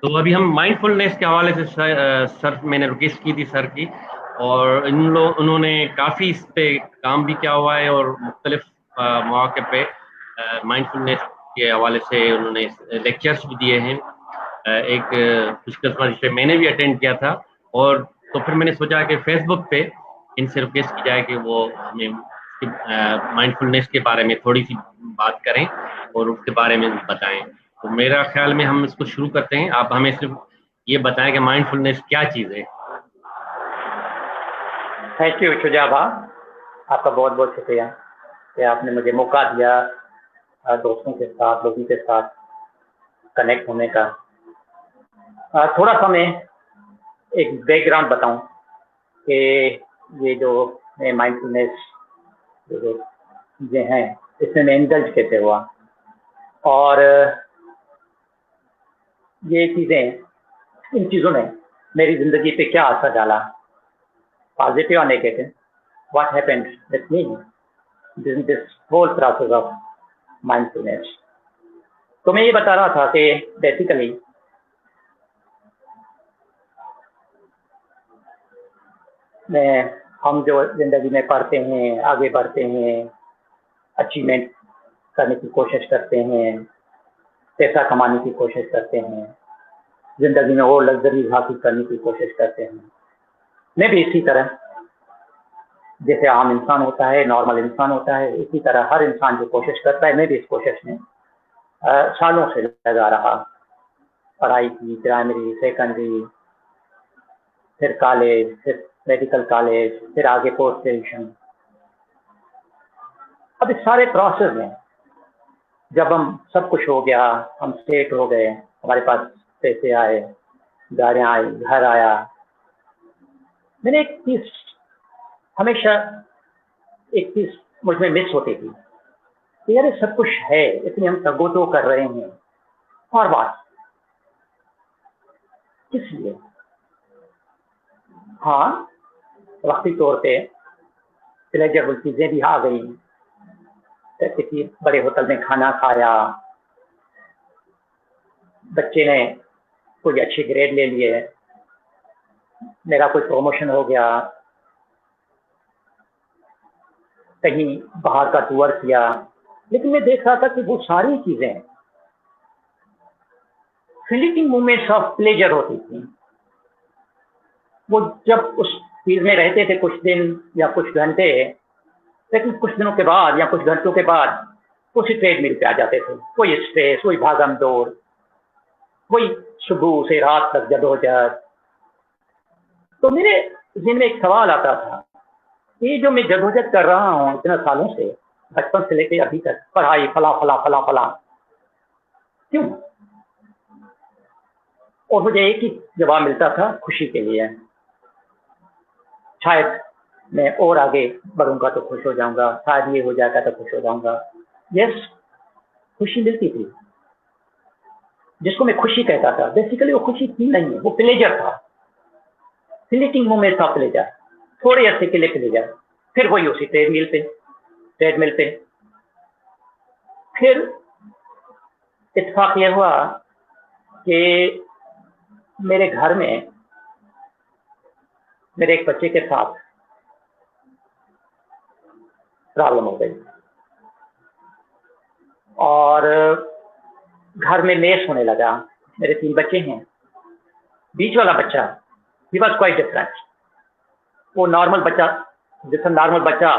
तो अभी हम माइंडफुलनेस के हवाले से सर मैंने रिक्वेस्ट की थी सर की। और उन्होंने काफ़ी इस पे काम भी किया हुआ है और मुख्तलिफ मौके पे माइंडफुलनेस के हवाले से उन्होंने लेक्चर्स भी दिए हैं। एक खुशकिस्मत जिसे मैंने भी अटेंड किया था। और तो फिर मैंने सोचा कि फेसबुक पे इनसे रिक्वेस्ट की जाए कि वो हमें माइंडफुलनेस के बारे में थोड़ी सी बात करें और उसके बारे में बताएं। तो मेरा ख्याल में हम इसको शुरू करते हैं। आप हमें सिर्फ ये बताएं कि माइंडफुलनेस क्या चीज़ है। थैंक यू शुजा भा, आपका बहुत बहुत शुक्रिया कि आपने मुझे मौका दिया दोस्तों के साथ, लोगों के साथ कनेक्ट होने का। थोड़ा सा मैं एक बैकग्राउंड बताऊं कि ये जो माइंडफुलनेस जो चीज़ें हैं इसमें मैं इंडल्ज कैसे हुआ और ये चीज़ें, इन चीज़ों ने मेरी ज़िंदगी पे क्या असर डाला, पॉजिटिव और negative, what happened with me during this whole process of mindfulness. तो मैं ये बता रहा था कि बेसिकली हम जो ज़िंदगी में पढ़ते हैं, आगे बढ़ते हैं, अचीवमेंट करने की कोशिश करते हैं, पैसा कमाने की कोशिश करते हैं, ज़िंदगी में और लग्जरी हासिल करने की कोशिश करते हैं। मैं भी इसी तरह, जैसे आम इंसान होता है, नॉर्मल इंसान होता है, इसी तरह हर इंसान जो कोशिश करता है, मैं भी इस कोशिश में सालों से लगा रहा। पढ़ाई की, प्राइमरी, सेकेंडरी, फिर कॉलेज, फिर मेडिकल कॉलेज, फिर आगे पोस्ट ग्रेजुएशन। अब इस सारे प्रोसेस में जब हम सब कुछ हो गया, हम सेट हो गए, हमारे पास पैसे आए, गाड़ियाँ आई, घर आया, मैंने एक चीज हमेशा, एक चीज मुझ में मिस होती थी कि यार ये सब कुछ है, इतनी हम तगोदो कर रहे हैं, और बात किस लिए? हाँ, वक्ती तौर पे प्लेजरेबल चीजें भी आ गई, किसी बड़े होटल में खाना खाया, बच्चे ने कोई अच्छे ग्रेड ले लिए, मेरा कोई प्रमोशन हो गया, कहीं बाहर का टूर किया। लेकिन मैं देख रहा था कि वो सारी चीजें फ्लीटिंग मोमेंट्स ऑफ प्लेजर होती थी। वो जब उस चीज में रहते थे कुछ दिन या कुछ घंटे, लेकिन कुछ दिनों के बाद या कुछ घंटों के बाद उसी ट्रेडमिल पे आ जाते थे, वही स्ट्रेस, वही भागम दौड़, वही सुबह से रात तक जदोजहद। तो मेरे जिन में एक सवाल आता था, ये जो मैं जदोजहद कर रहा हूँ इतने सालों से, बचपन से लेके अभी तक, पढ़ाई फला फला फला फला, क्यों? और मुझे एक ही जवाब मिलता था, खुशी के लिए। शायद मैं और आगे बढ़ूंगा तो खुश हो जाऊंगा, शायद ये हो जाएगा तो खुश हो जाऊंगा। यस, खुशी मिलती थी, जिसको मैं खुशी कहता था। बेसिकली वो खुशी थी नहीं, वो प्लेजर था, फ्लीटिंग मोमेंट था प्लेजर, थोड़े अर्से के लिए प्लेजर। फिर वही उसी ट्रेडमिल पे। फिर इत्तेफाक ये हुआ कि मेरे घर में मेरे एक बच्चे के साथ प्रॉब्लम हो गई और घर में मेस होने लगा। मेरे 3 बच्चे हैं, बीच वाला बच्चा ही वॉज क्वाइट डिफरेंट। वो नॉर्मल बच्चा, जैसा नॉर्मल बच्चा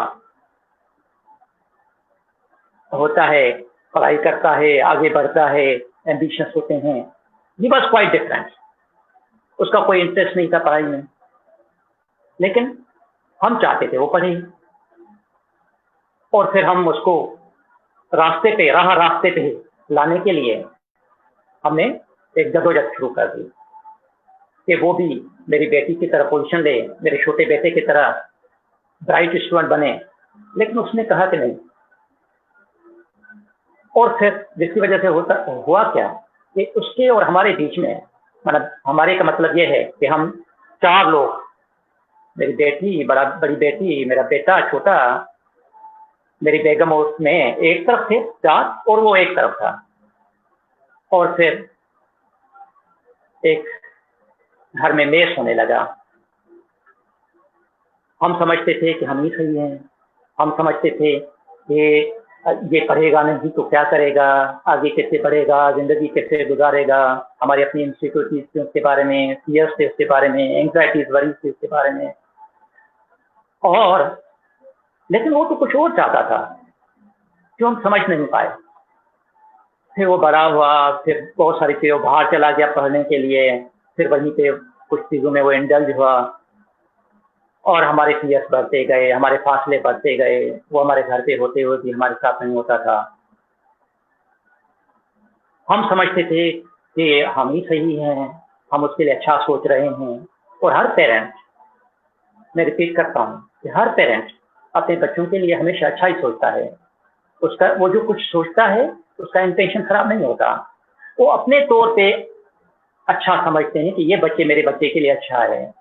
होता है, पढ़ाई करता है, आगे बढ़ता है, एम्बिशियस होते हैं, ही वॉज क्वाइट डिफरेंट। उसका कोई इंटरेस्ट नहीं था पढ़ाई में, लेकिन हम चाहते थे वो पढ़े, और फिर हम उसको रास्ते पे लाने के लिए हमने एक जदोजहद शुरू कर दी कि वो भी मेरी बेटी की तरह पोजीशन ले, मेरे छोटे बेटे की तरह ब्राइट स्टूडेंट बने। लेकिन उसने कहा कि नहीं। और फिर जिसकी वजह से हुआ क्या कि उसके और हमारे बीच में, मतलब हमारे का मतलब ये है कि हम 4 लोग, मेरी बेटी, बड़ी बेटी, मेरा बेटा छोटा, मेरी बेगम और मैं एक तरफ थे 4, और वो एक तरफ था। और फिर एक घर में मेस होने लगा। हम समझते थे कि हम ही सही हैं, हम समझते थे कि ये पढ़ेगा नहीं तो क्या करेगा, आगे कैसे पढ़ेगा, जिंदगी कैसे गुजारेगा, हमारी अपनी इनसिक्योरिटीज के बारे में, फियर्स थे उसके बारे में, एंग्जाइटीज वरीज थे उसके बारे में। और लेकिन वो तो कुछ और चाहता था जो हम समझ नहीं पाए। फिर वो बड़ा हुआ, फिर बहुत सारी चीज़ों बाहर चला गया पढ़ने के लिए, फिर वहीं पे कुछ चीज़ों में वो इंडल्ज हुआ और हमारे फियर्स बढ़ते गए, हमारे फासले बढ़ते गए। वो हमारे घर पे होते हुए भी हमारे साथ नहीं होता था। हम समझते थे कि हम ही सही हैं, हम उसके लिए अच्छा सोच रहे हैं। और हर पेरेंट, मैं रिपीट करता हूँ कि हर पेरेंट अपने बच्चों के लिए हमेशा अच्छा ही सोचता है। उसका वो जो कुछ सोचता है उसका इंटेंशन खराब नहीं होता। वो अपने तौर पे अच्छा समझते हैं कि ये बच्चे मेरे बच्चे के लिए अच्छा है,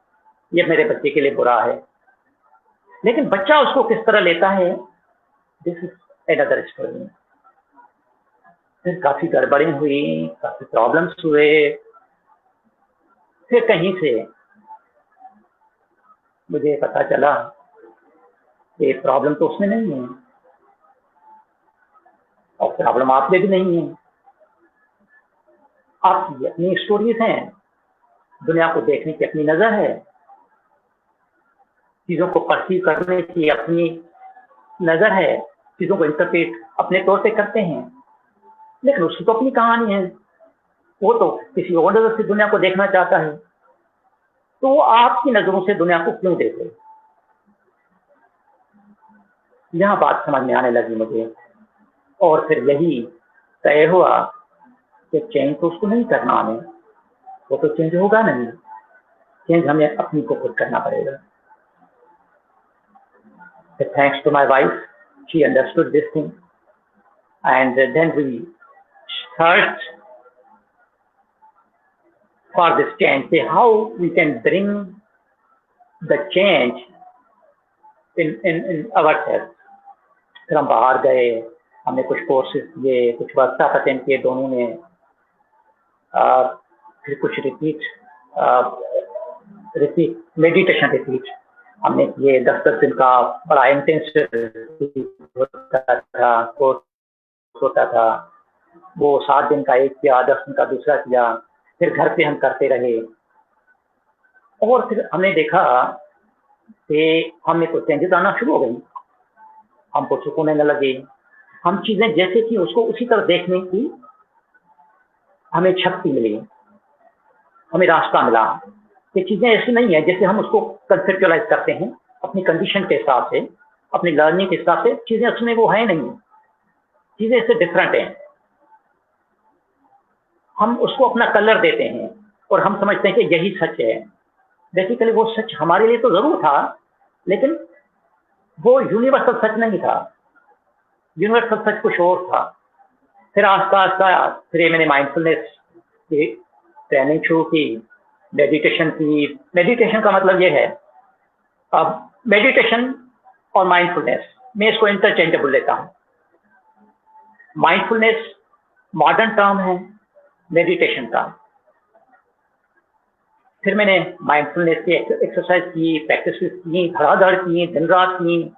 ये मेरे बच्चे के लिए बुरा है। लेकिन बच्चा उसको किस तरह लेता है, दिस इज अनदर स्टोरी। फिर काफी गड़बड़ें हुई, काफी प्रॉब्लम्स हुए। फिर कहीं से मुझे पता चला कि प्रॉब्लम तो उसमें नहीं है और प्रॉब्लम आप में भी नहीं है। आपकी अपनी स्टोरीज हैं, दुनिया को देखने की अपनी नजर है, चीजों को परसीव करने की अपनी नजर है, चीजों को इंटरप्रेट अपने तौर पे करते हैं। लेकिन उसकी तो अपनी कहानी है, वो तो किसी और नजर से दुनिया को देखना चाहता है। तो वो आपकी नजरों से दुनिया को क्यों देखे? यह बात समझ में आने लगी मुझे। और फिर यही तय हुआ कि चेंज तो उसको नहीं करना, हमें वो तो चेंज होगा नहीं, चेंज हमें अपनी को खुद करना पड़ेगा। Thanks to my wife, she understood this thing, and then we searched for this change, say how we can bring the change in ourselves. फिर हम बाहर गए, हमने कुछ कोर्सेज किए, कुछ वर्कशॉप अटेंड किए दोनों ने, फिर कुछ रिपीट मेडिटेशन रिपीट हमने किए। 10-10 दिन का बड़ा इंटेंसिव होता था, कोर्स होता था। वो 7 दिन का एक किया, 10 दिन का दूसरा किया, फिर घर पे हम करते रहे। और फिर हमने देखा कि हमें तो चेंजेस आना शुरू हो गई, हमको सुकून होने लगे, हम चीजें जैसे थी उसको उसी तरह देखने की हमें शक्ति मिली, हमें रास्ता मिला। ये चीजें ऐसी नहीं है जैसे हम उसको कंसेप्चुअलाइज करते हैं अपनी कंडीशन के हिसाब से, अपनी लर्निंग के हिसाब से। चीजें उसमें वो है नहीं, चीजें इससे डिफरेंट हैं। हम उसको अपना कलर देते हैं और हम समझते हैं कि यही सच है। बेसिकली वो सच हमारे लिए तो जरूर था, लेकिन वो यूनिवर्सल सच नहीं था, यूनिवर्सल सच कुछ और था। फिर आस्ता आस्ता फिर मैंने माइंडफुलनेस की ट्रेनिंग शुरू की, मेडिटेशन की। मेडिटेशन का मतलब ये है, अब मेडिटेशन और माइंडफुलनेस मैं इसको इंटरचेंजेबल लेता हूँ। माइंडफुलनेस मॉडर्न टर्म है मेडिटेशन का। फिर मैंने माइंडफुलनेस की एक्सरसाइज की, प्रैक्टिस की, धड़ाधड़ की, दिन रात की,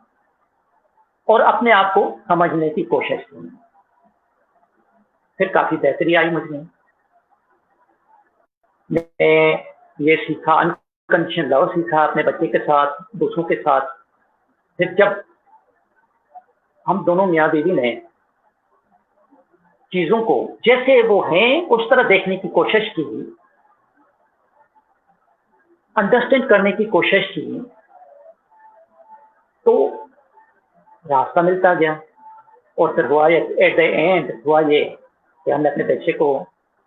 और अपने आप को समझने की कोशिश की। फिर काफी बेहतरी आई मुझमें। मैं ये सीखा, अनकंडीशनल लव सीखा अपने बच्चे के साथ, दूसरों के साथ। फिर जब हम दोनों मियाँ बीवी ने चीजों को जैसे वो हैं उस तरह देखने की कोशिश की, अंडरस्टैंड करने की कोशिश की, तो रास्ता मिलता गया। और फिर हुआ एट द एंड हुआ ये कि हमने अपने बच्चे को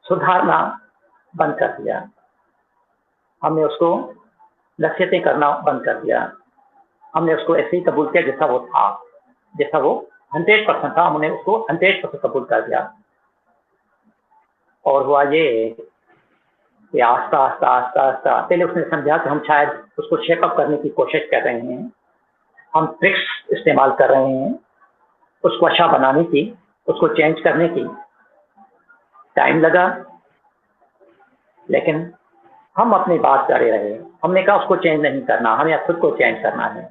सुधारना बंद कर दिया, हमने उसको नसीहतें करना बंद कर दिया, हमने उसको ऐसे ही कबूल किया जैसा वो था, जैसा वो 100% था, हमने उसको 100% कबूल कर दिया। और हुआ ये कि आस्ता आस्ता आस्ता आस्ता पहले उसने समझा कि हम शायद उसको शेकअप करने की कोशिश कर रहे हैं, हम ट्रिक्स इस्तेमाल कर रहे हैं उसको अच्छा बनाने की, उसको चेंज करने की। टाइम लगा, लेकिन हम अपनी बात करे रहे। हमने कहा उसको चेंज नहीं करना, हमें खुद को चेंज करना है।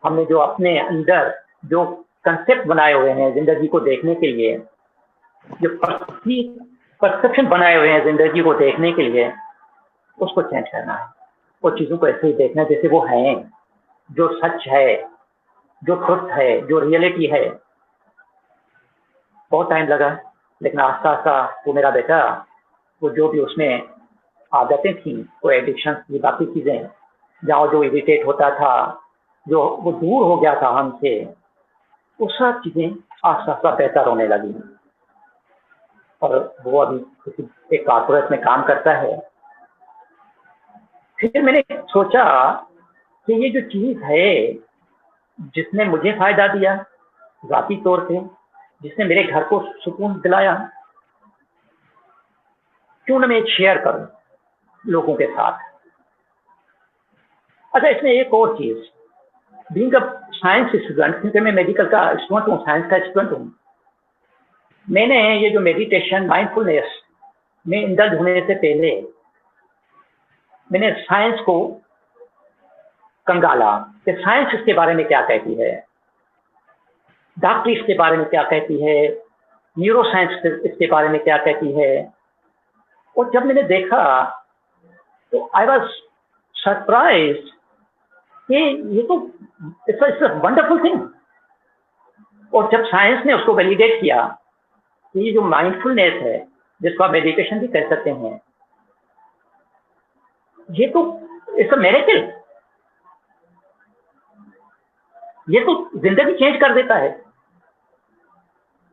हमने जो अपने अंदर जो कंसेप्ट बनाए हुए हैं जिंदगी को देखने के लिए, जो परसेप्शन बनाए हुए हैं जिंदगी को देखने के लिए, उसको चेंज करना है। वो चीज़ों को ऐसे ही देखना है जैसे वो हैं, जो सच है, जो ट्रुथ है, जो रियलिटी है। बहुत टाइम लगा, लेकिन आस्ता आस्ता वो मेरा बेटा, वो जो भी उसमें आदतें थी, वो एडिक्शन की बाकी चीज़ें, जहाँ जो इरिटेट होता था, जो वो दूर हो गया था हमसे, वो सब चीज़ें आस्ता आस्ता बेहतर होने लगी। और वो अभी किसी एक कॉर्पोरेट में काम करता है। फिर मैंने सोचा कि ये जो चीज़ है जिसने मुझे फायदा दिया ज़ाती तौर पे, जिसने मेरे घर को सुकून दिलाया, क्यों ना मैं शेयर करूं लोगों के साथ। अच्छा, इसमें एक और चीज़, बीइंग अ साइंस स्टूडेंट, क्योंकि मैं मेडिकल का स्टूडेंट हूँ, साइंस का स्टूडेंट हूँ, मैंने ये जो मेडिटेशन माइंडफुलनेस में इंडल्ज होने से पहले मैंने साइंस को कंगाला कि साइंस इसके बारे में क्या कहती है, डॉक्टरी इसके बारे में क्या कहती है, न्यूरो साइंस इसके बारे में क्या कहती है। और जब मैंने देखा तो आई वॉज सरप्राइज कि ये तो इट्स अ वंडरफुल थिंग। और जब साइंस ने उसको वैलिडेट किया कि ये जो माइंडफुलनेस है, जिसको आप मेडिटेशन भी कह सकते हैं, ये तो इट्स अ मिरेकल, ये तो जिंदगी चेंज कर देता है।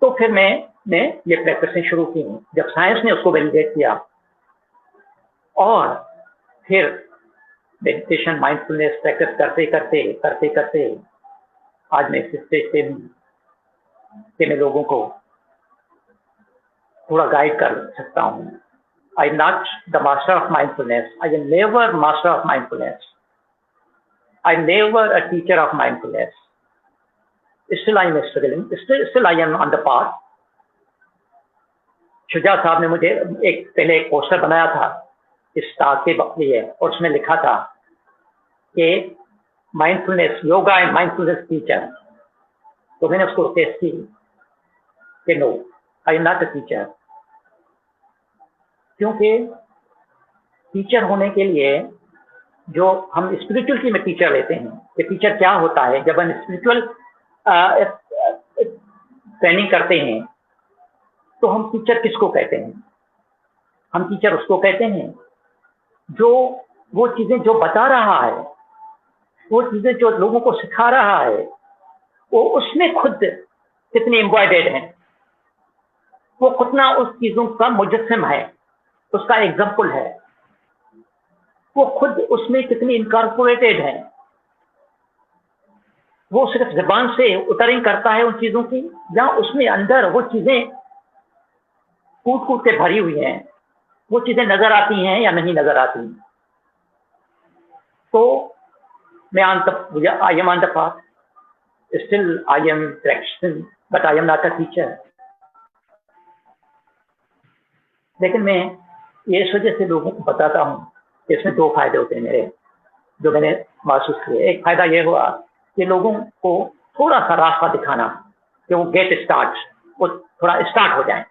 तो फिर मैंने ये प्रैक्टिस शुरू की जब साइंस ने उसको वैलिडेट किया। और फिर मेडिटेशन माइंडफुलनेस प्रैक्टिस करते करते करते करते आज मैं इस स्टेज पे हूँ कि मैं लोगों को थोड़ा गाइड कर सकता हूँ। आई am not the master of mindfulness, I am never master of mindfulness, I am never a teacher of mindfulness, still I am struggling, still I am on the path. Shuja साहब ने मुझे पहले एक पोस्टर बनाया था इस टास्क के लिए, और उसमें लिखा था कि mindfulness yoga and mindfulness teacher. तो मैंने उसको टेस्ट की कि no, I am not a teacher, क्योंकि टीचर होने के लिए जो हम स्पिरिचुअलिटी में टीचर लेते हैं कि टीचर क्या होता है, जब हम स्पिरिचुअल ट्रेनिंग करते हैं तो हम टीचर किसको कहते हैं? हम टीचर उसको कहते हैं जो वो चीजें जो बता रहा है, वो चीजें जो लोगों को सिखा रहा है, वो उसमें खुद कितनी एम्बॉयडेड है, वो कितना उस चीजों का मुजस्सम है, उसका एग्जाम्पल है, वो खुद उसमें कितनी इनकॉर्पोरेटेड है, वो सिर्फ जबान से उतरिंग करता है उन चीजों की, या उसमें अंदर वो चीजें कूट कूट के भरी हुई हैं, वो चीजें नजर आती हैं या नहीं नजर आती। तो मैं I am on the path, still I am practising, but I am not a teacher. लेकिन मैं ये इस वजह से लोगों को बताता हूँ कि इसमें दो फायदे होते हैं मेरे, जो मैंने महसूस किए। एक फायदा ये हुआ कि लोगों को थोड़ा सा रास्ता दिखाना कि वो गेट स्टार्ट, वो थोड़ा स्टार्ट हो जाए।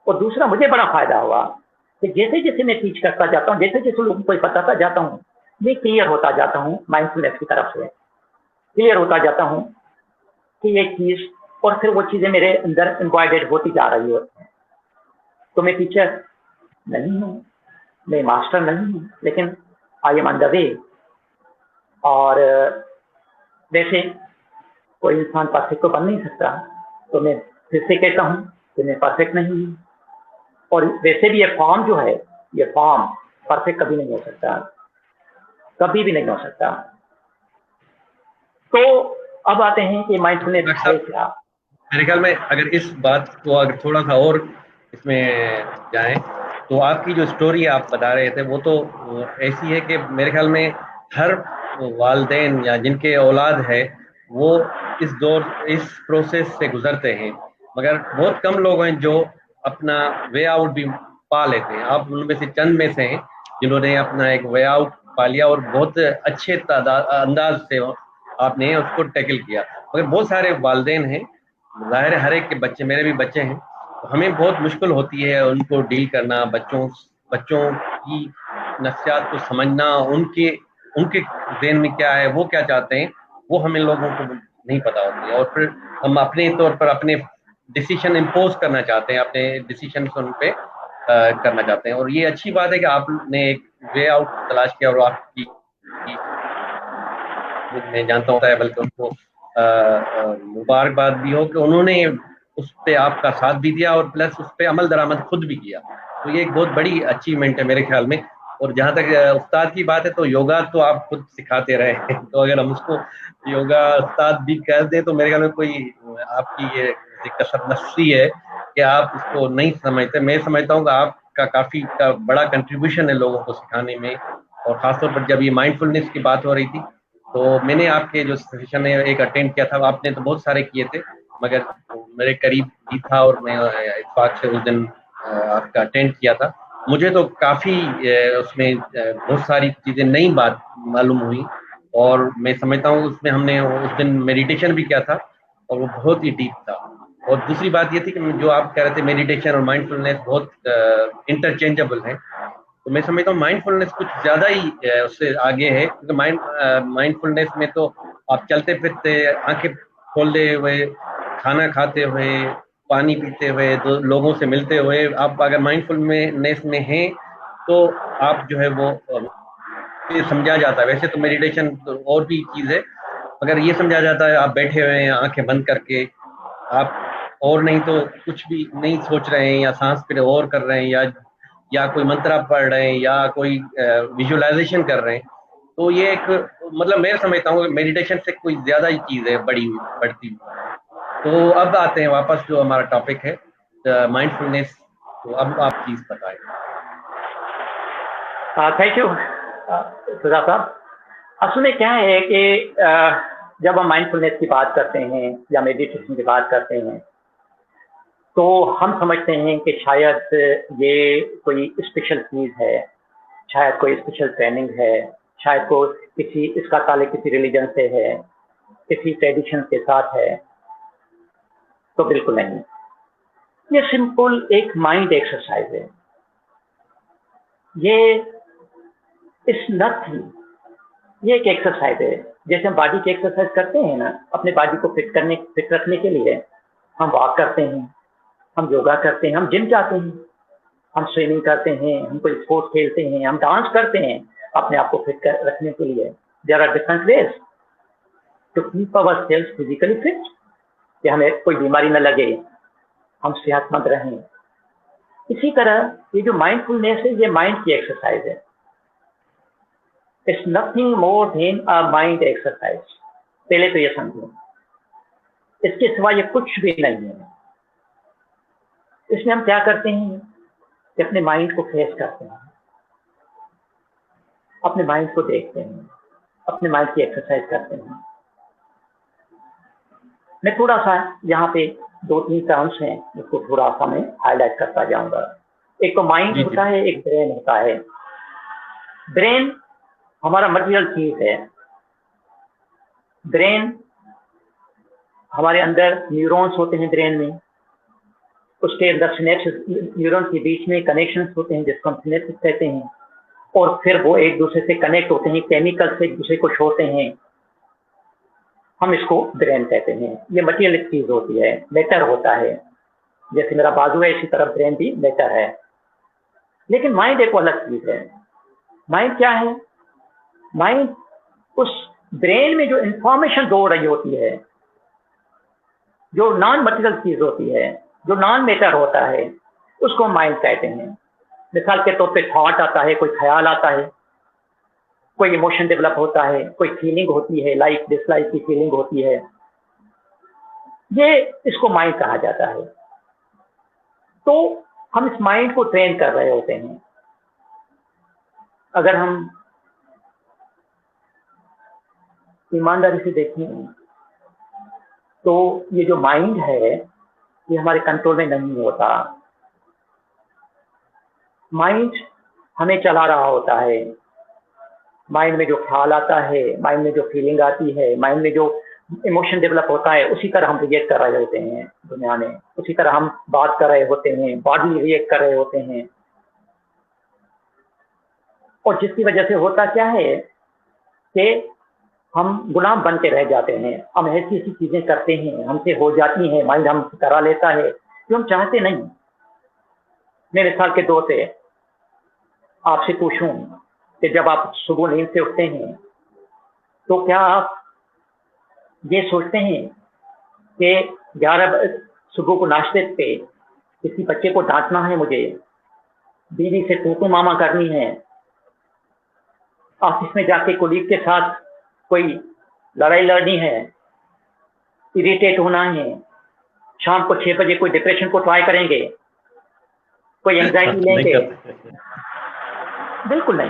और दूसरा मुझे बड़ा फायदा हुआ कि जैसे जैसे मैं टीच करता जाता हूँ, जैसे जैसे लोगों को बताता जाता हूँ, मैं क्लियर होता जाता हूँ माइंडफुलनेस की तरफ से, क्लियर होता जाता हूँ कि ये चीज, और फिर वो चीजें मेरे अंदर एम्बॉयडेड होती जा रही है। तो मैं टीचर नहीं हूँ, मैं मास्टर नहीं हूँ, लेकिन आई एम ऑन द वे। और वैसे कोई इंसान परफेक्ट तो बन नहीं सकता, तो मैं फिर से कहता हूँ कि मैं परफेक्ट नहीं हूँ। और वैसे भी ये फॉर्म जो है, ये फॉर्म परफेक्ट कभी नहीं हो सकता, कभी भी नहीं हो सकता। तो अब आते हैं कि माइंडफुलनेस है क्या। मेरे ख्याल में अगर इस बात को अगर थोड़ा सा और इसमें जाएं, तो आपकी जो स्टोरी आप बता रहे थे वो तो ऐसी है कि मेरे ख्याल में हर वालिदैन या जिनके औलाद है वो इस प्रोसेस से गुजरते हैं, मगर बहुत कम लोग हैं जो अपना वे आउट भी पा लेते हैं। आप उनमें से चंद में से हैं जिन्होंने अपना एक वे आउट पा लिया और बहुत अच्छे अंदाज से आपने उसको टैकल किया। मगर बहुत सारे वालिदैन हैं, जाहिर है हर एक के बच्चे, मेरे भी बच्चे हैं, तो हमें बहुत मुश्किल होती है उनको डील करना, बच्चों की नफ्सियात को समझना, उनके उनके ज़हन में क्या है, वो क्या चाहते हैं, वो हमें लोगों को नहीं पता होती है। और फिर हम अपने तौर पर अपने डिसीजन इम्पोज करना चाहते हैं, अपने डिसीजन उन पे करना चाहते हैं। और ये अच्छी बात है कि आपने एक वे आउट तलाश किया और आपकी, मैं जानता हूँ बल्कि उनको मुबारकबाद भी हो कि उन्होंने उस पर आपका साथ भी दिया और प्लस उस पर अमल दरामद खुद भी किया। तो ये एक बहुत बड़ी अचीवमेंट है मेरे ख्याल में। और जहाँ तक उस्ताद की बात है, तो योगा तो आप खुद सिखाते रहे हैं, तो अगर हम उसको योगा उस्ताद भी कह दें तो मेरे ख्याल में कोई आपकी ये कसर नफ्सी है कि आप इसको नहीं समझते। मैं समझता हूँ कि आपका काफी बड़ा कंट्रीब्यूशन है लोगों को सिखाने में। और खासतौर पर जब ये माइंडफुलनेस की बात हो रही थी, तो मैंने आपके जो सेशन है एक अटेंड किया था, आपने तो बहुत सारे किए थे, मगर मेरे करीब भी था और मैं इत्फाक से उस दिन आपका अटेंड किया था। मुझे तो काफी उसमें बहुत सारी चीजें नई बात मालूम हुई। और मैं समझता हूँ उसमें हमने उस दिन मेडिटेशन भी किया था और वो बहुत ही डीप था। और दूसरी बात ये थी कि जो आप कह रहे थे मेडिटेशन और माइंडफुलनेस बहुत इंटरचेंजेबल है, तो मैं समझता हूँ माइंडफुलनेस कुछ ज्यादा ही उससे आगे है। क्योंकि माइंडफुलनेस में तो आप चलते फिरते, आंखें खोलते हुए, खाना खाते हुए, पानी पीते हुए, दो लोगों से मिलते हुए, आप अगर माइंडफुलनेस में हैं तो आप जो है वो ये समझा जाता है। वैसे तो मेडिटेशन तो और भी चीज है, मगर ये समझा जाता है आप बैठे हुए हैं आंखें बंद करके, आप और नहीं तो कुछ भी नहीं सोच रहे हैं, या सांस पे और कर रहे हैं, या कोई मंत्र पढ़ रहे हैं, या कोई विजुअलाइजेशन कर रहे हैं। तो ये एक, मतलब मैं समझता हूँ मेडिटेशन से कोई ज्यादा ही चीज है बड़ी हुई, बढ़ती हुई। तो अब आते हैं वापस जो हमारा टॉपिक है, माइंडफुलनेस। तो अब आप चीज बताएं। थैंक यू सुधा साहब। असल में क्या है कि जब हम माइंडफुलनेस की बात करते हैं या मेडिटेशन की बात करते हैं, तो हम समझते हैं कि शायद ये कोई स्पेशल चीज़ है, शायद कोई स्पेशल ट्रेनिंग है, शायद को किसी इसका ताल्लुक किसी रिलीजन से है, किसी ट्रेडिशन के साथ है। तो बिल्कुल नहीं, ये सिंपल एक माइंड एक्सरसाइज है। ये इस नथिंग, ये एक एक्सरसाइज है। जैसे हम बॉडी की एक्सरसाइज करते हैं ना, अपने बॉडी को फिट रखने के लिए हम वॉक करते हैं, हम योगा करते हैं, हम जिम जाते हैं, हम स्विमिंग करते हैं, हम कोई स्पोर्ट्स खेलते हैं, हम डांस करते हैं अपने आप को फिट रखने के लिए। There are different ways to keep our self physically fit, कि हमें कोई बीमारी न लगे, हम सेहतमंद रहें। इसी तरह ये जो माइंडफुलनेस है, ये माइंड की एक्सरसाइज है। It's nothing more than a mind exercise. पहले तो ये समझो, इसके सिवा ये कुछ भी नहीं है। इसमें हम क्या करते हैं कि अपने माइंड को फेस करते हैं, अपने माइंड को देखते हैं, अपने माइंड की एक्सरसाइज करते हैं। मैं थोड़ा सा यहाँ पे 2-3 टर्म्स हैं, उसको थोड़ा सा मैं हाईलाइट करता जाऊंगा। एक तो माइंड होता है, एक ब्रेन होता है। ब्रेन हमारा मटेरियल चीज है। ब्रेन, हमारे अंदर न्यूरॉन्स होते हैं ब्रेन में, उसके अंदर सिनेप्स, न्यूरॉन के बीच में कनेक्शंस होते हैं जिसको हम सिनेप्स कहते हैं, और फिर वो एक दूसरे से कनेक्ट होते हैं, केमिकल से एक दूसरे को छोड़ते हैं, हम इसको ब्रेन कहते हैं। ये मटेरियल चीज होती है, मैटर होता है। जैसे मेरा बाजू है, इसी तरह ब्रेन भी मैटर है। लेकिन माइंड एक अलग चीज है। माइंड क्या है? माइंड उस ब्रेन में जो इंफॉर्मेशन दौड़ रही होती है, जो नॉन मटेरियल चीज होती है, जो नॉन मैटर होता है, उसको माइंड कहते हैं। मिसाल के तौर पे थॉट आता है, कोई ख्याल आता है, कोई इमोशन डेवलप होता है, कोई फीलिंग होती है, लाइक डिसलाइक की फीलिंग होती है, ये इसको माइंड कहा जाता है। तो हम इस माइंड को ट्रेन कर रहे होते हैं। अगर हम ईमानदारी से देखें तो ये जो माइंड है, ये हमारे कंट्रोल में नहीं होता। माइंड हमें चला रहा होता है, माइंड में जो ख्याल आता है, माइंड में जो फीलिंग आती है, माइंड में जो इमोशन डेवलप होता है, उसी तरह हम रिएक्ट कर रहे होते हैं दुनिया में, उसी तरह हम बात कर रहे होते हैं, बॉडी रिएक्ट कर रहे होते हैं। और जिसकी वजह से होता क्या है कि हम गुलाम बन के रह जाते हैं, हम ऐसी ऐसी चीजें करते हैं, हमसे हो जाती हैं, माइंड हम करा लेता है जो हम चाहते नहीं। मैं मिसाल के तौर पे आपसे पूछूं कि जब आप सुबह नींद से उठते हैं तो क्या आप ये सोचते हैं कि 11 सुबह को नाश्ते पे किसी बच्चे को डांटना है, मुझे बीवी से तू मामा करनी है, ऑफिस में जाके कोलीग के साथ कोई लड़ाई लड़नी है, इरिटेट होना है, शाम को 6 बजे कोई डिप्रेशन को ट्राई करेंगे, कोई एंजाइटी लेंगे? बिल्कुल नहीं,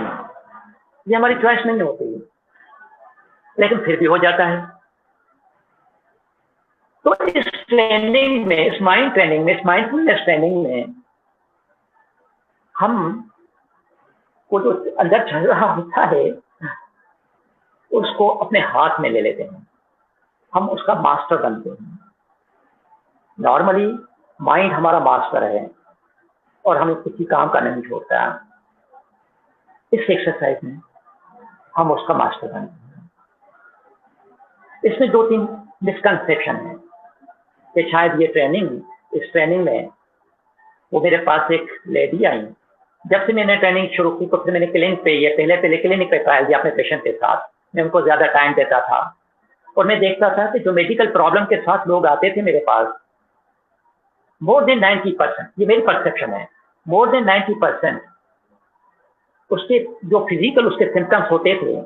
ये हमारी चॉइस नहीं होती, लेकिन फिर भी हो जाता है। तो इस ट्रेनिंग में, इस माइंड ट्रेनिंग में, इस माइंडफुलनेस ट्रेनिंग में हम को जो अंदर चल रहा होता है उसको अपने हाथ में ले लेते हैं, हम उसका मास्टर बनते हैं। नॉर्मली माइंड हमारा मास्टर है और हमें किसी काम का नहीं छोड़ता। इस एक्सरसाइज में हम उसका मास्टर बनते हैं। इसमें 2-3 मिसकंसेप्शन है कि शायद ये ट्रेनिंग, इस ट्रेनिंग में वो मेरे पास एक लेडी आई, जब से मैंने ट्रेनिंग शुरू की तो फिर मैंने क्लिनिक पे, ये पहले क्लिनिक पे ट्रायल दिया अपने पेशेंट के साथ, मैं उनको ज्यादा टाइम देता था और मैं देखता था कि जो मेडिकल प्रॉब्लम के साथ लोग आते थे मेरे पास, मोर देन 90%, ये मेरी परसेप्शन है, मोर देन 90% उसके जो फिजिकल उसके सिम्टम्स होते थे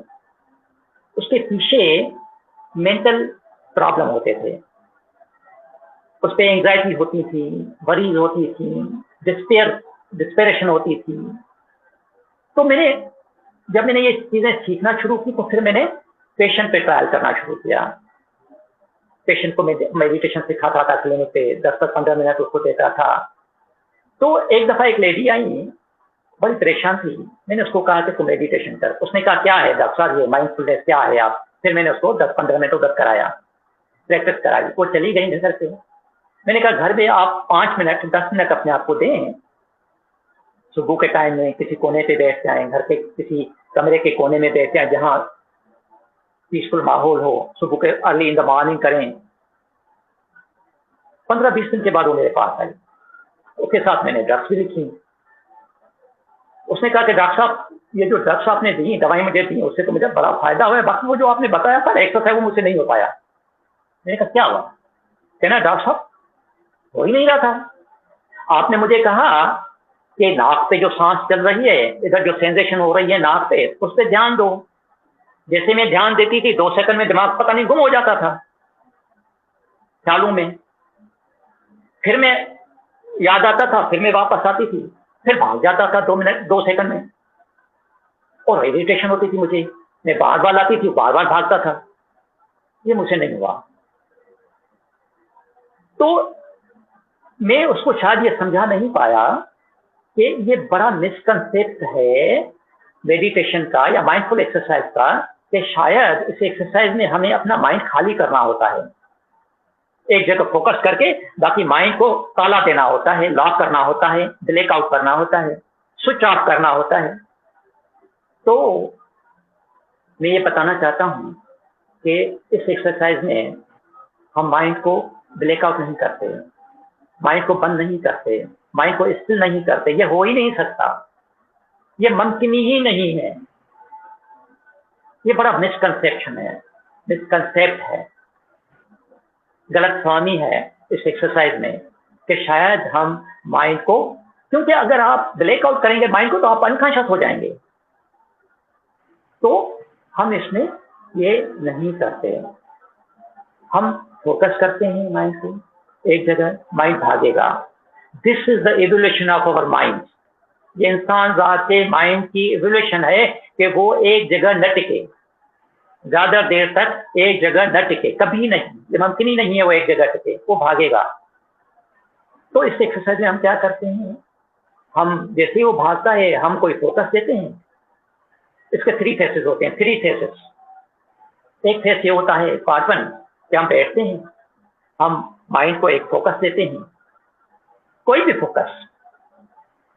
उसके पीछे मेंटल प्रॉब्लम होते थे। उस पर एंग्जाइटी होती थी, वरीज होती थी, डिस्पेरेशन होती थी। तो जब मैंने ये चीजें सीखना शुरू की तो फिर मैंने पेशेंट पे ट्रायल करना शुरू किया। पेशेंट को मैं मेडिटेशन सिखाता था क्लिनिक पे, 10-15 मिनट उसको देता था। तो एक दफा एक लेडी आई, बड़ी परेशान थी, मैंने उसको कहा कि तुम मेडिटेशन कर। उसने कहा क्या है डॉक्टर साहब, ये माइंडफुलनेस क्या है आप? फिर मैंने उसको 10-15 मिनट उधर कराया, प्रैक्टिस कराई। वो चली गई घर पे। मैंने कहा घर पे आप 5 मिनट 10 मिनट अपने आप को दें, सुबह के टाइम में किसी कोने पे बैठ जाएं, घर के किसी कमरे के कोने में बैठ जाएं जहां पीसफुल माहौल हो, सुबह के अर्ली इन द मॉर्निंग करें। 15-20 दिन के बाद वो मेरे पास आई, उसके साथ मैंने ड्रग्स भी लिखी। उसने कहा कि डॉक्टर साहब ये जो ड्रग्स आपने दी, दवाई मुझे दी, उससे तो मुझे बड़ा फायदा हुआ है, बाकी वो जो आपने बताया था एक्सरसाइज वो मुझसे नहीं हो पाया। मैंने कहा क्या हुआ? कहना डॉक्टर साहब हो ही नहीं रहा था। आपने मुझे कहा कि नाक पे जो सांस चल रही है, इधर जो सेंसेशन हो रही है नाक पे, उस पर ध्यान दो। जैसे मैं ध्यान देती थी 2 सेकंड में दिमाग पता नहीं गुम हो जाता था ख्यालों में, फिर मैं याद आता था, फिर मैं वापस आती थी, फिर भाग जाता था 2 सेकंड में, और इरिटेशन होती थी मुझे, मैं बार बार आती थी, बार बार भागता था। ये मुझसे नहीं हुआ। तो मैं उसको शायद ये समझा नहीं पाया कि ये बड़ा मिसकंसेप्ट है मेडिटेशन का या माइंडफुल एक्सरसाइज का, कि शायद इस एक्सरसाइज में हमें अपना माइंड खाली करना होता है, एक जगह फोकस करके बाकी माइंड को ताला देना होता है, लॉक करना होता है, ब्लैक आउट करना होता है, स्विच ऑफ करना होता है। तो मैं ये बताना चाहता हूं कि इस एक्सरसाइज में हम माइंड को ब्लैक आउट नहीं करते, माइंड को बंद नहीं करते, माइंड को स्टिल नहीं करते। ये हो ही नहीं सकता, ये मुमकिन ही नहीं है। ये बड़ा मिसकंसेप्शन है, मिसकंसेप्ट है, गलतफहमी है इस एक्सरसाइज में कि शायद हम माइंड को, क्योंकि अगर आप ब्लैक आउट करेंगे माइंड को तो आप अनकॉन्शियस हो जाएंगे। तो हम इसमें ये नहीं करते, हम फोकस करते हैं माइंड को एक जगह, माइंड भागेगा। This is the evolution of our mind. ये इंसान जात के माइंड की इवोल्यूशन है कि वो एक जगह न टिके, ज्यादा देर तक एक जगह न टिके, कभी नहीं, ये मुमकिन ही नहीं है वो एक जगह टिके, वो भागेगा। तो इस एक्सरसाइज में हम क्या करते हैं, हम जैसे ही वो भागता है हम कोई फोकस देते हैं। इसके 3 फेसेस होते हैं, 3 फेसेस। एक फेस ये होता है पार्ट 1 कि हम बैठते हैं, हम माइंड को एक फोकस देते हैं, कोई भी फोकस।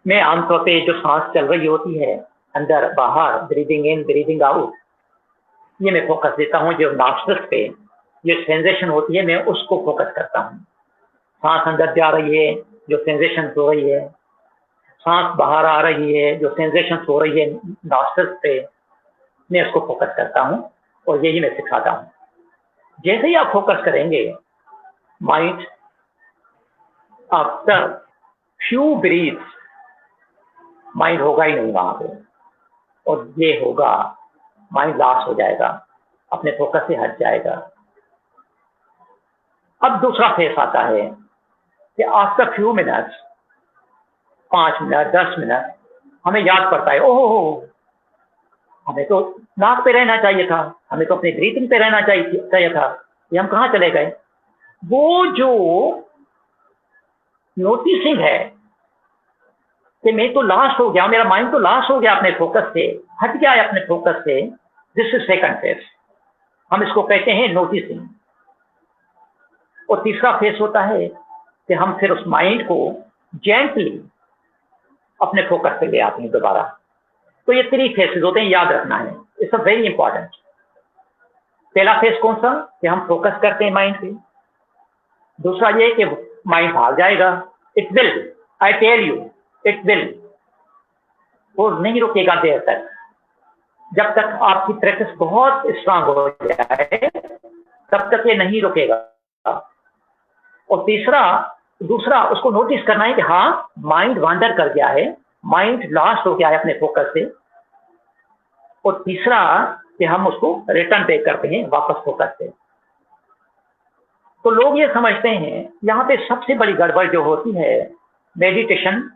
मैं आमतौर पे जो सांस चल रही होती है अंदर बाहर, ब्रीदिंग इन ब्रीदिंग आउट, ये मैं फोकस देता हूँ। जो नॉस्ट्रल्स पे ये सेंसेशन होती है मैं उसको फोकस करता हूँ। सांस अंदर जा रही है, जो सेंसेशन हो रही है, सांस बाहर आ रही है, जो सेंसेशन हो रही है नॉस्ट्रल्स पे, मैं उसको फोकस करता हूँ और यही मैं सिखाता हूँ। जैसे ही आप फोकस करेंगे mind after few breaths mind होगा ही नहीं वहां पे, और ये होगा माइंड लॉस हो जाएगा, अपने फोकस से हट जाएगा। अब दूसरा फेस आता है कि after few minutes, 5 minute 10 minute, हमें याद पड़ता है ओहो हमें तो नाक पे रहना चाहिए था, हमें तो अपने ब्रीथिंग पे रहना चाहिए था, ये हम कहाँ चले गए। वो जो नोटिसिंग है कि मैं तो लॉस्ट हो गया, मेरा माइंड तो लॉस्ट हो गया, अपने फोकस से हट गया है, अपने फोकस से, दिस इज सेकंड फेस, हम इसको कहते हैं नोटिसिंग। और तीसरा फेस होता है कि हम फिर उस माइंड को जेंटली अपने फोकस पे ले आते हैं दोबारा। तो ये 3 फेसेस होते हैं, याद रखना है, इट्स अ वेरी इंपॉर्टेंट। पहला फेस कौन सा कि हम फोकस करते हैं माइंड पे। दूसरा ये कि माइंड भाग जाएगा, it will, I tell you it will, वो नहीं रुकेगा देर तक, जब तक आपकी प्रैक्टिस बहुत स्ट्रांग हो जाए तब तक ये नहीं रुकेगा। और दूसरा उसको नोटिस करना है कि हाँ माइंड वांडर कर गया है, माइंड लॉस्ट हो गया है अपने फोकस से। और तीसरा कि हम उसको रिटर्न बैक करते हैं वापस फोकस से। तो लोग ये समझते हैं, यहाँ पे सबसे बड़ी गड़बड़ जो होती है मेडिटेशन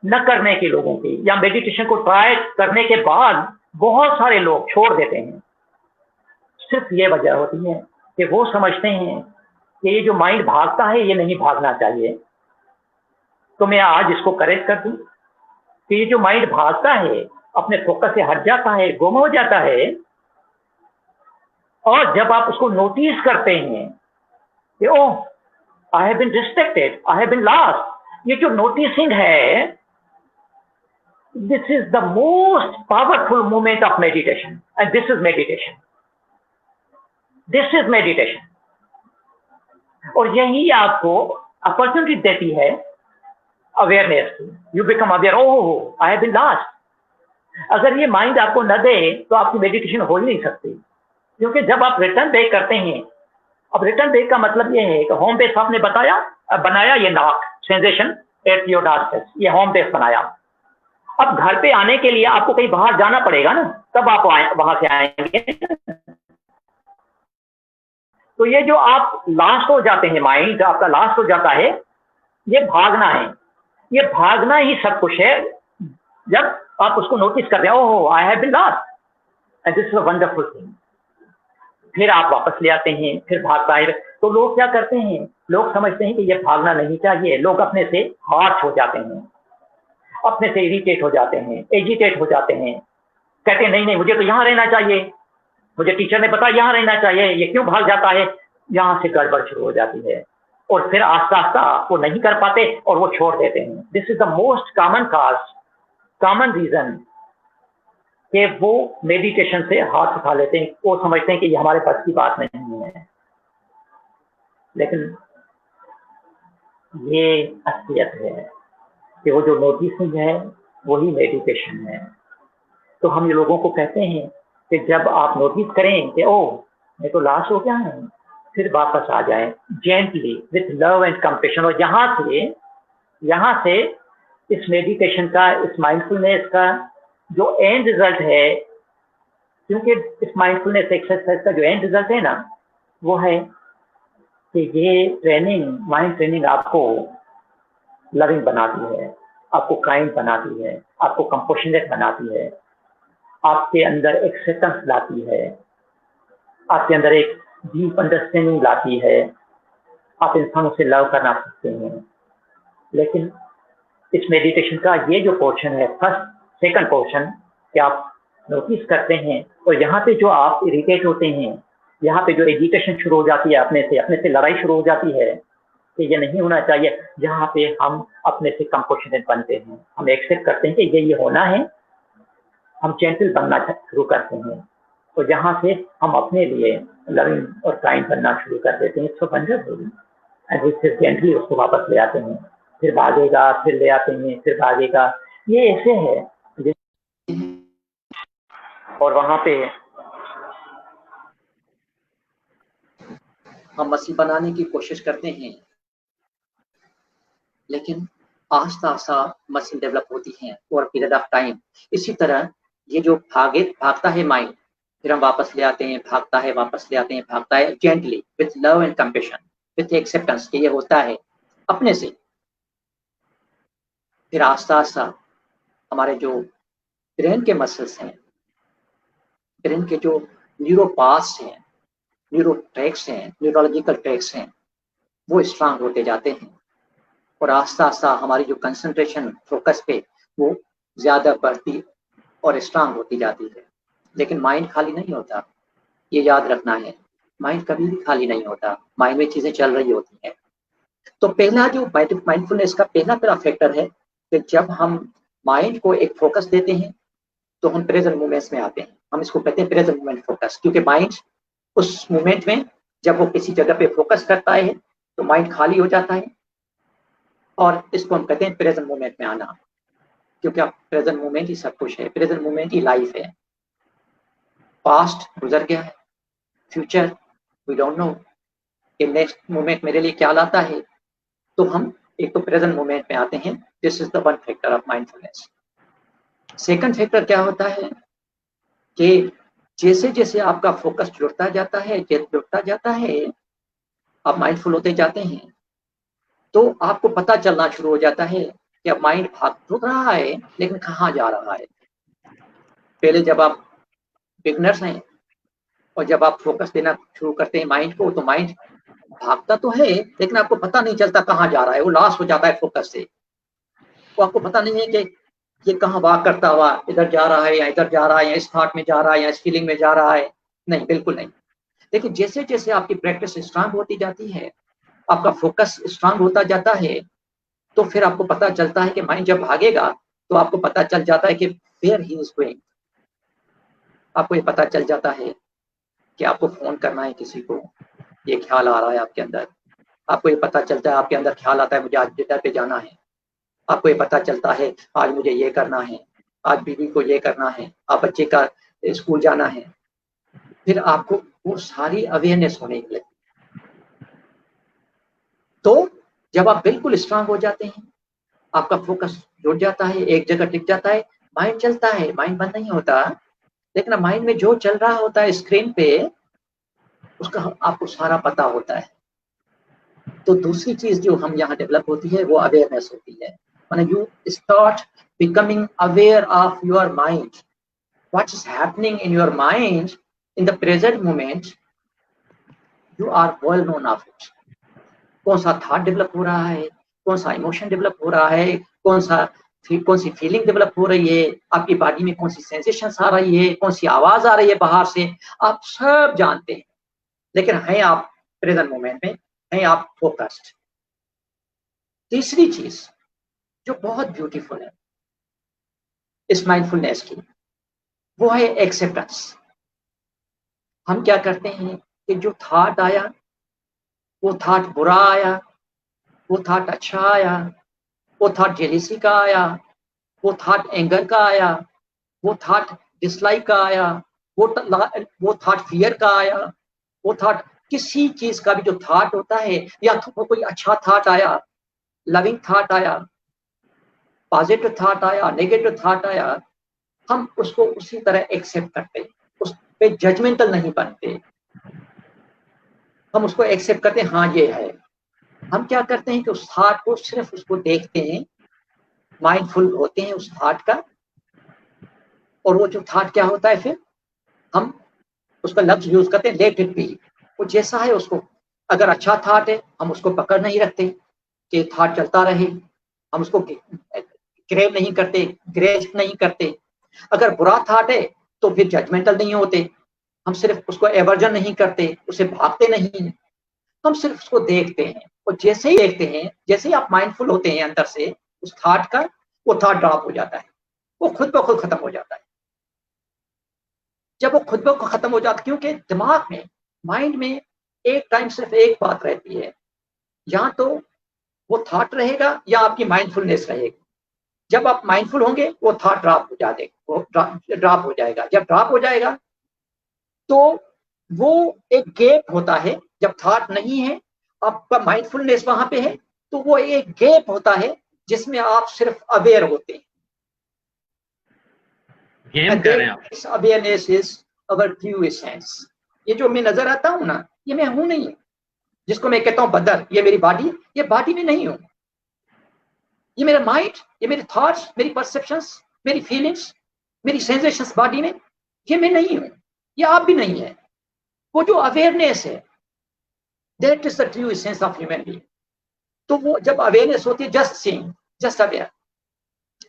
न करने के लोगों की, या मेडिटेशन को ट्राई करने के बाद बहुत सारे लोग छोड़ देते हैं, सिर्फ ये वजह होती है कि वो समझते हैं कि ये जो माइंड भागता है ये नहीं भागना चाहिए। तो मैं आज इसको करेक्ट कर दूं कि ये जो माइंड भागता है अपने फोकस से हट जाता है, गुम हो जाता है, और जब आप उसको नोटिस करते हैं कि oh I have been distracted, I have been lost, ये जो नोटिसिंग है, this is the most powerful movement of meditation, and this is meditation, this is meditation. और यही आपको अपॉर्चुनिटी देती है अवेयरनेस की। You become aware, oh I have been lost. अगर ये माइंड आपको न दे तो आपकी मेडिटेशन हो ही नहीं सकती, क्योंकि जब आप रिटर्न बैक करते हैं, अब रिटर्न बैक का मतलब ये है कि होम बेस आपने बनाया ये नाक सेंसेशन एट योर नॉस्ट्रिल्स, ये होम बेस बनाया। अब घर पे आने के लिए आपको कहीं बाहर जाना पड़ेगा ना, तब आप वहां से आएंगे। तो ये जो आप लास्ट हो जाते हैं, माइंड आपका लास्ट हो जाता है, ये भागना है, ये भागना ही सब कुछ है। जब आप उसको नोटिस कर रहे हो, oh I have been lost and this is a wonderful thing, फिर आप वापस ले आते हैं, फिर भागता है। तो लोग क्या करते हैं, लोग समझते हैं कि ये भागना नहीं चाहिए, लोग अपने से हार्श हो जाते हैं, अपने से इरिटेट हो जाते हैं, एजिटेट हो जाते हैं, कहते हैं नहीं नहीं मुझे तो यहाँ रहना चाहिए, मुझे टीचर ने बताया यहाँ रहना चाहिए, ये क्यों भाग जाता है। यहाँ से गड़बड़ शुरू हो जाती है, और फिर आस्ता आस्ता वो नहीं कर पाते और वो छोड़ देते हैं। This is the most common cause, common reason कि वो मेडिटेशन से हाथ उठा लेते हैं। वो समझते हैं कि ये हमारे पास की बात नहीं है, लेकिन ये असलियत है कि वो जो नोटिसिंग है वही मेडिटेशन है। तो हम ये लोगों को कहते हैं कि जब आप नोटिस करें कि ओह मैं तो लास्ट हो गया है, फिर वापस आ जाएं gently with love and compassion. और यहाँ से इस मेडिटेशन का, इस माइंडफुलनेस का जो एंड रिजल्ट है, क्योंकि इस माइंडफुलनेस एक्सरसाइज का जो एंड रिजल्ट है ना, वो है कि ये ट्रेनिंग, माइंड ट्रेनिंग आपको लविंग बनाती है, आपको काइंड बनाती है, आपको कंपैशनेट बनाती है, आपके अंदर एक्सेप्टेंस लाती है, आपके अंदर एक डीप अंडरस्टैंडिंग लाती है, आप इंसानों से लव करना सीखते हैं। लेकिन इस मेडिटेशन का ये जो पोर्शन है, फर्स्ट सेकंड पोर्शन, कि आप नोटिस करते हैं और यहाँ पे जो आप इरिटेट होते हैं, यहाँ पे जो एजिटेशन शुरू हो जाती है, अपने से लड़ाई शुरू हो जाती है कि ये नहीं होना चाहिए, जहाँ पे हम अपने से कंपोजिशन बनते हैं, हम एक्सेप्ट करते हैं कि ये होना है, हम जेंटल बनना शुरू करते हैं, तो जहाँ से हम अपने लिए लविंग और काइंड बनना शुरू कर देते हैं। इसको वंडरफुल, एंड फिर जेंटली उसको वापस ले आते हैं, फिर भागेगा, फिर ले आते हैं, फिर भागेगा, ये ऐसे है। और वहाँ पे हम मसल बनाने की कोशिश करते हैं, लेकिन आस्ता आस्ता मसल डेवलप होती है ओवर पीरियड ऑफ टाइम। इसी तरह ये जो भागता है माइंड, फिर हम वापस ले आते हैं, भागता है, वापस ले आते हैं, भागता है, gently with love and compassion, with acceptance कि ये होता है अपने से। फिर आस्ता आस्ता हमारे जो ब्रेन के मसल्स हैं, ब्रेन के जो न्यूरोपाथ्स हैं, न्यूरो ट्रैक्स हैं, न्यूरोलॉजिकल ट्रैक्स हैं, वो स्ट्रांग होते जाते हैं और आस्ता आस्ता हमारी जो कंसंट्रेशन फोकस पे वो ज्यादा बढ़ती और स्ट्रांग होती जाती है। लेकिन माइंड खाली नहीं होता, ये याद रखना है, माइंड कभी भी खाली नहीं होता, माइंड में चीजें चल रही होती हैं। तो पहला जो माइंडफुलनेस का पहला फैक्टर है कि जब हम माइंड को एक फोकस देते हैं तो हम प्रेजेंट मोमेंट्स में आते हैं। हम इसको कहते हैं प्रेजेंट मोमेंट फोकस, क्योंकि माइंड उस मोमेंट में जब वो किसी जगह पे फोकस करता है तो माइंड खाली हो जाता है, और इसको हम कहते हैं प्रेजेंट मोमेंट में आना, क्योंकि अब प्रेजेंट मोमेंट ही सब कुछ है, प्रेजेंट मोमेंट ही लाइफ है। पास्ट गुजर गया है, फ्यूचर वी डोंट नो कि नेक्स्ट मोमेंट मेरे लिए क्या लाता है, तो हम एक तो प्रेजेंट मोमेंट में आते हैं। This is the one factor of mindfulness. Second factor क्या होता है कि जैसे जैसे आपका फोकस जुड़ता जाता है, आप माइंडफुल होते जाते हैं, तो आपको पता चलना शुरू हो जाता है कि अब माइंड भाग तो रहा है लेकिन कहाँ जा रहा है। पहले जब आप बिगनर्स हैं और जब आप फोकस देना शुरू करते हैं माइंड को, तो माइंड भागता तो है लेकिन आपको पता नहीं चलता कहाँ जा रहा है, वो लॉस हो जाता है फोकस से। वो आपको पता नहीं है कि ये कहाँ वाक करता हुआ इधर जा रहा है या इधर जा रहा है या इस थॉट में जा रहा है या इस फीलिंग में जा रहा है, नहीं, बिल्कुल नहीं। लेकिन जैसे जैसे आपकी प्रैक्टिस स्ट्रांग होती जाती है, आपका फोकस स्ट्रांग होता जाता है, तो फिर आपको पता चलता है कि माइंड जब भागेगा तो आपको पता चल जाता है कि वेयर ही इज गोइंग। आपको ये पता चल जाता है कि आपको फोन करना है किसी को, ये ख्याल आ रहा है आपके अंदर। आपको ये पता चलता है, आपके अंदर ख्याल आता है मुझे आज डिनर पे जाना है। आपको ये पता चलता है आज मुझे ये करना है, आज बीवी को ये करना है, आप बच्चे का स्कूल जाना है। फिर आपको वो सारी अवेयरनेस होने लगती। तो जब आप बिल्कुल स्ट्रांग हो जाते हैं, आपका फोकस जुड़ जाता है, एक जगह टिक जाता है, माइंड चलता है, माइंड बंद नहीं होता, लेकिन माइंड में जो चल रहा होता है स्क्रीन पे, उसका आपको सारा पता होता है। तो दूसरी चीज जो हम यहाँ डेवलप होती है वो अवेयरनेस होती है। When you start becoming aware of your mind, what is happening in your mind in the present moment, you are well known of it. कौन सा थॉट डेवलप हो रहा है, कौन सा इमोशन डेवलप हो रहा है, कौन सी फीलिंग डेवलप हो रही है, आपकी बॉडी में कौन सी सेंसेशंस आ रही है, कौन सी आवाज आ रही है बाहर से, आप सब जानते हैं। लेकिन हैं आप प्रेजेंट मोमेंट में, हैं आप फोकस्ड। तीसरी चीज जो बहुत ब्यूटीफुल है इस माइंडफुलनेस की, वो है एक्सेप्टेंस। हम क्या करते हैं कि जो थॉट आया, वो थॉट बुरा आया, वो थॉट अच्छा आया, वो थॉट जेलिसी का आया, वो थॉट एंगर का आया, वो थॉट डिसलाइक का आया, वो थॉट फियर का आया, वो थॉट किसी चीज का भी जो थॉट होता है, या तो कोई अच्छा थॉट आया, लविंग थॉट आया, पॉजिटिव थॉट आया, नेगेटिव थॉट आया, हम उसको उसी तरह एक्सेप्ट करते, उस पे जजमेंटल नहीं बनते, हम उसको एक्सेप्ट करते हैं, हाँ ये है। हम क्या करते हैं कि उस थॉट को सिर्फ उसको देखते हैं, माइंडफुल होते हैं उस थॉट का, और वो जो थॉट क्या होता है फिर हम उसका लफ्ज यूज करते हैं, लेट इट बी। वो जैसा है उसको, अगर अच्छा थॉट है हम उसको पकड़ नहीं रखते कि थॉट चलता रहे, हम उसको क्रेव नहीं करते, ग्रेज नहीं करते। अगर बुरा थॉट है तो फिर जजमेंटल नहीं होते, हम सिर्फ उसको एवर्जन नहीं करते, उसे भागते नहीं, हम सिर्फ उसको देखते हैं। और जैसे ही देखते हैं, जैसे ही आप माइंडफुल होते हैं अंदर से उस थॉट का, वो थॉट ड्रॉप हो जाता है, वो खुद ब खुद खत्म हो जाता है। जब वो खुद ब खुद खत्म हो जाता है, क्योंकि दिमाग में, माइंड में एक टाइम सिर्फ एक बात रहती है, या तो वो थॉट रहेगा या आपकी माइंडफुलनेस रहेगी। जब आप माइंडफुल होंगे वो थॉट ड्रॉप हो जाएगा, वो ड्रॉप हो जाएगा। जब ड्रॉप हो जाएगा तो वो एक गैप होता है, जब थॉट नहीं है, आपका माइंडफुलनेस वहां पे है, तो वो एक गैप होता है जिसमें आप सिर्फ अवेयर होते हैं। गेम And कर रहे हैं आप। this awareness is our true essence। ये जो मैं नजर आता हूं ना, ये मैं हूं नहीं। जिसको मैं कहता हूं बदर, ये मेरी बॉडी, ये बॉडी में नहीं हूं। ये मेरा माइंड, ये मेरे थॉट्स, मेरी परसेप्शंस, मेरी फीलिंग्स, मेरी सेंसेशंस बॉडी में, ये मैं नहीं हूं, ये आप भी नहीं है। वो जो अवेयरनेस है, that is the true essence of human being. तो वो जब अवेयरनेस होती है, जस्ट सीइंग, जस्ट अवेयर,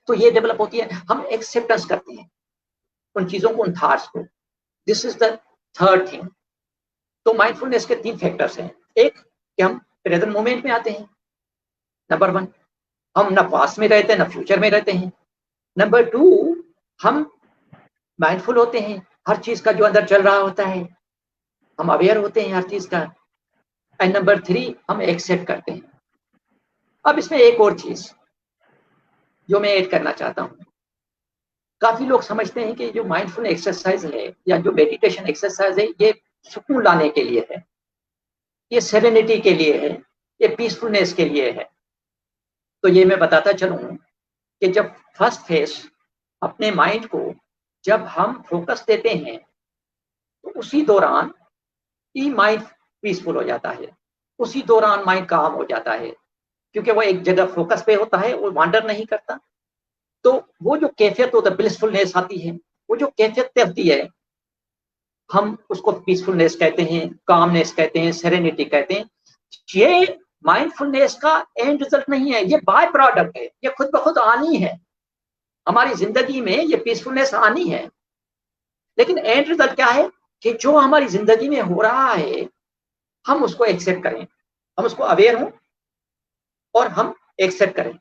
तो ये डेवलप होती है, हम एक्सेप्टेंस करते हैं उन चीजों को, उन थॉट्स को। This is the third thing. तो माइंडफुलनेस के 3 फैक्टर्स हैं। एक कि हम प्रेजेंट मोमेंट में आते हैं, नंबर 1। हम ना पास्ट में रहते हैं ना फ्यूचर में रहते हैं। नंबर 2, हम माइंडफुल होते हैं हर चीज का जो अंदर चल रहा होता है, हम अवेयर होते हैं हर चीज का। एंड नंबर 3, हम एक्सेप्ट करते हैं। अब इसमें एक और चीज जो मैं ऐड करना चाहता हूँ, काफी लोग समझते हैं कि जो माइंडफुल एक्सरसाइज है या जो मेडिटेशन एक्सरसाइज है, ये सुकून लाने के लिए है, ये सेरेनिटी के लिए है, ये पीसफुलनेस के लिए है। तो ये मैं बताता चलूं कि जब फर्स्ट फेज अपने माइंड को जब हम फोकस देते हैं, तो उसी दौरान ही माइंड पीसफुल हो जाता है, उसी दौरान माइंड काम हो जाता है, क्योंकि वो एक जगह फोकस पे होता है, वो वांडर नहीं करता। तो वो जो कैफियत होता है, ब्लिसफुलनेस आती है, वो जो कैफियत होती है, हम उसको पीसफुलनेस कहते हैं, कामनेस कहते हैं, सेरेनिटी कहते हैं। ये माइंडफुलनेस का एंड रिजल्ट नहीं है, ये बाय प्रोडक्ट है, ये खुद ब खुद आनी है हमारी जिंदगी में, ये पीसफुलनेस आनी है। लेकिन एंड रिजल्ट क्या है कि जो हमारी जिंदगी में हो रहा है, हम उसको एक्सेप्ट करें, हम उसको अवेयर हों और हम एक्सेप्ट करें।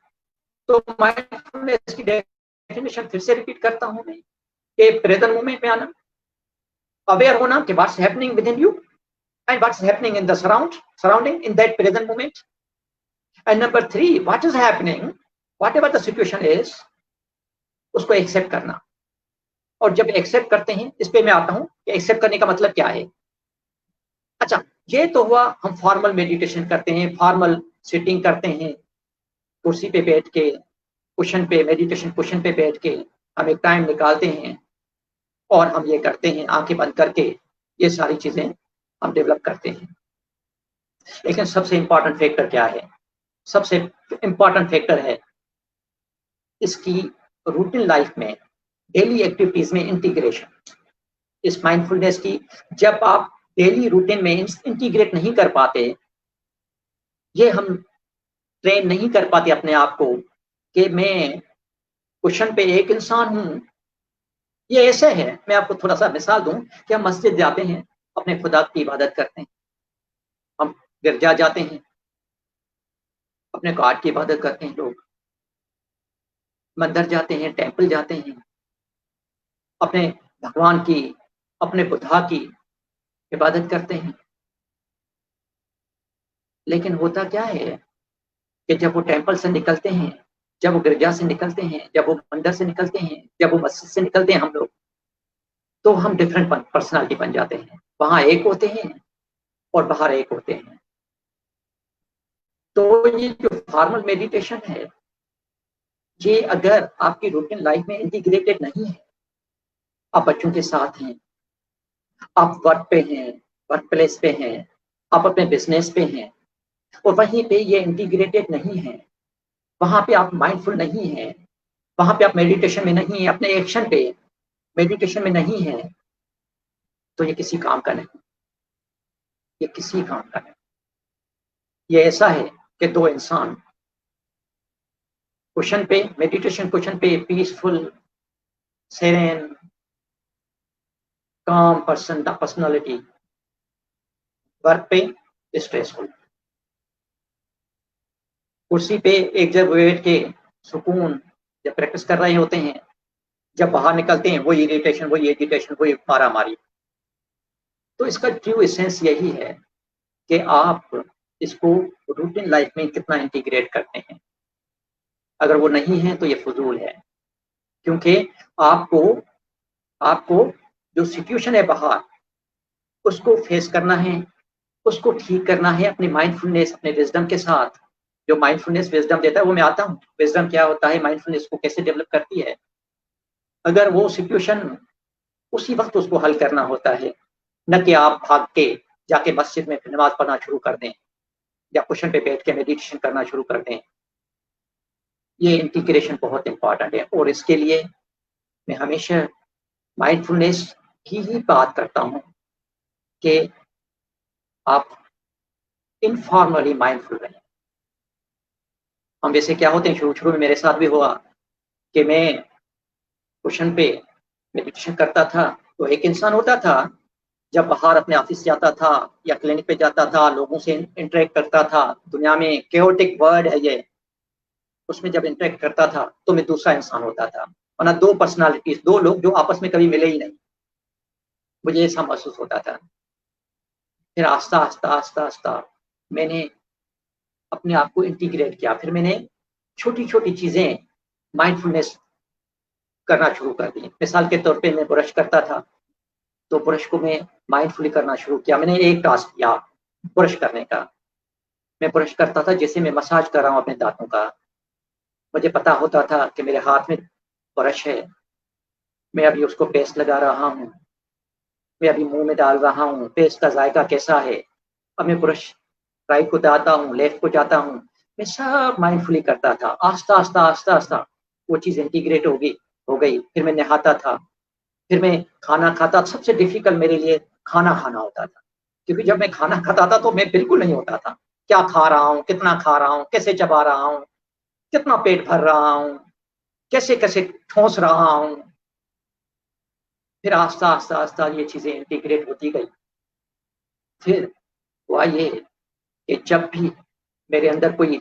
तो माइंडफुलनेस की डेफिनेशन फिर से रिपीट करता हूं मैं, कि प्रेजेंट मोमेंट में आना, अवेयर होना कि what's happening with in you and what's happening in the surrounding in that present moment. And number 3, what is happening, what ever the situation is, उसको एक्सेप्ट करना। और जब एक्सेप्ट करते हैं, इस पे मैं आता हूं कि एक्सेप्ट करने का मतलब क्या है। अच्छा, ये तो हुआ हम फॉर्मल मेडिटेशन करते हैं, फॉर्मल सिटिंग करते हैं, कुर्सी पे बैठ के, कुशन पे, मेडिटेशन कुशन पे बैठ के हम एक टाइम निकालते हैं और हम ये करते हैं, आंखें बंद करके ये सारी चीजें हम डेवलप करते हैं। लेकिन सबसे इंपॉर्टेंट फैक्टर क्या है? सबसे इंपॉर्टेंट फैक्टर है इसकी रूटीन लाइफ में, डेली एक्टिविटीज में इंटीग्रेशन। इस माइंडफुलनेस की जब आप डेली रूटीन में इंटीग्रेट नहीं कर पाते, ये हम ट्रेन नहीं कर पाते अपने आप को कि मैं कुशन पे एक इंसान हूं। ये ऐसे है, मैं आपको थोड़ा सा मिसाल दूं कि हम मस्जिद जाते हैं, अपने खुदा की इबादत करते हैं, हम गिरजा जाते हैं, अपने गॉड की इबादत करते हैं, लोग मंदिर जाते हैं, टेंपल जाते हैं, अपने भगवान की, अपने बुद्धा की इबादत करते हैं। लेकिन होता क्या है कि जब वो टेंपल से निकलते हैं, जब वो गिरजा से निकलते हैं, जब वो मंदिर से निकलते हैं, जब वो मस्जिद से निकलते हैं हम लोग, तो हम डिफरेंट पर्सनालिटी बन जाते हैं। वहां एक होते हैं और बाहर एक होते हैं। तो ये जो फॉर्मल मेडिटेशन है, ये अगर आपकी रूटीन लाइफ में इंटीग्रेटेड नहीं है, आप बच्चों के साथ हैं, आप वर्क पे हैं, वर्क प्लेस पे हैं, आप अपने बिजनेस पे हैं, और वहीं पे ये इंटीग्रेटेड नहीं है, वहां पे आप माइंडफुल नहीं है, वहां पे आप मेडिटेशन में नहीं है, अपने एक्शन पे मेडिटेशन में नहीं है, तो ये किसी काम का नहीं, ये किसी काम का नहीं। ये ऐसा है कि दो इंसान क्वेश्चन पे, मेडिटेशन क्वेश्चन पे पीसफुल, सेरेन, काम पर्सनालिटी, वर्क पे स्ट्रेसफुल। कुर्सी पे एक जगह बैठ के सुकून जब प्रैक्टिस कर रहे होते हैं, जब बाहर निकलते हैं वही इरिटेशन, वही एजिटेशन, वही मारामारी। तो इसका ट्रू एसेंस यही है कि आप इसको रूटीन लाइफ में कितना इंटीग्रेट करते हैं। अगर वो नहीं है तो ये फजूल है, क्योंकि आपको आपको जो सिचुएशन है बाहर, उसको फेस करना है, उसको ठीक करना है अपनी माइंडफुलनेस, अपने विजडम के साथ। जो माइंडफुलनेस विजडम देता है वो मैं आता हूँ। विजडम क्या होता है, माइंडफुलनेस को कैसे डेवलप करती है। अगर वो सिचुएशन उसी वक्त उसको हल करना होता है, न कि आप भाग के जाके मस्जिद में नमाज पढ़ना शुरू कर दें या क्वेश्चन पे बैठ के मेडिटेशन करना शुरू कर दें। ये इंटीग्रेशन बहुत इंपॉर्टेंट है, और इसके लिए मैं हमेशा माइंडफुलनेस की ही बात करता हूँ कि आप इनफॉर्मली माइंडफुल रहें। हम वैसे क्या होते हैं, शुरू शुरू में मेरे साथ भी हुआ कि मैं क्वेश्चन पे मेडिटेशन करता था, तो एक इंसान होता था जब बाहर अपने ऑफिस जाता था या क्लिनिक पे जाता था, लोगों से इंटरेक्ट करता था, दुनिया में केओटिक वर्ड है ये, उसमें जब इंटरेक्ट करता था तो मैं दूसरा इंसान होता था, वरना दो पर्सनालिटीज, दो लोग जो आपस में कभी मिले ही नहीं। मुझे ऐसा महसूस होता था। फिर आस्ता आस्ता आस्ता आस्ता मैंने अपने आप को इंटीग्रेट किया। फिर मैंने छोटी छोटी चीजें माइंडफुलनेस करना शुरू कर दी। मिसाल के तौर पे मैं ब्रश करता था, तो ब्रश को मैं माइंडफुली करना शुरू किया। मैंने एक टास्क किया ब्रश करने का। मैं ब्रश करता था जैसे मैं मसाज कर रहा हूँ अपने दांतों का। मुझे पता होता था कि मेरे हाथ में ब्रश है, मैं अभी उसको पेस्ट लगा रहा हूँ, मैं अभी मुंह में डाल रहा हूँ, पेस्ट का जायका कैसा है। अब मैं ब्रश राइट को जाता हूँ, लेफ्ट को जाता हूँ, मैं सब माइंडफुली करता था। आस्ता आस्ता आस्ता आस्ता वो चीज़ इंटीग्रेट हो गई। फिर मैं नहाता था, फिर मैं खाना खाता। सबसे डिफिकल्ट मेरे लिए खाना खाना होता था, क्योंकि जब मैं खाना खाता था तो मैं बिल्कुल नहीं होता था। क्या खा रहा हूँ, कितना खा रहा हूँ, कैसे चबा रहा हूँ, कितना पेट भर रहा हूँ, कैसे कैसे ठोंस रहा हूँ। फिर आस्ता आस्ता आस्ता ये चीजें इंटीग्रेट होती गई। फिर हुआ ये कि जब भी मेरे अंदर कोई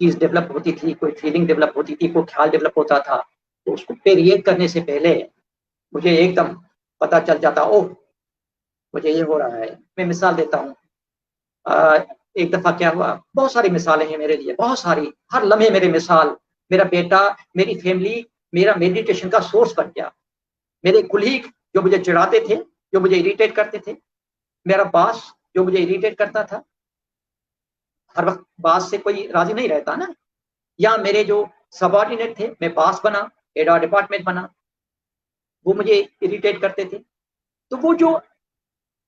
चीज डेवलप होती थी, कोई फीलिंग डेवलप होती थी, कोई ख्याल डेवलप होता था, तो उसको पे रिएक्ट करने से पहले मुझे एकदम पता चल जाता, ओह मुझे ये हो रहा है। मैं मिसाल देता हूँ। एक दफा क्या हुआ, बहुत सारी मिसालें हैं मेरे लिए, बहुत सारी, हर लम्हे मेरे मिसाल। मेरा बेटा, मेरी फैमिली मेरा मेडिटेशन का सोर्स बन गया। मेरे कुलीग जो मुझे चिढ़ाते थे, जो मुझे इरिटेट करते थे, मेरा बॉस जो मुझे इरिटेट करता था, हर वक्त बॉस से कोई राजी नहीं रहता ना, या मेरे जो सबऑर्डिनेट थे, मैं बॉस बना, हेड ऑफ डिपार्टमेंट बना, वो मुझे इरिटेट करते थे। तो वो जो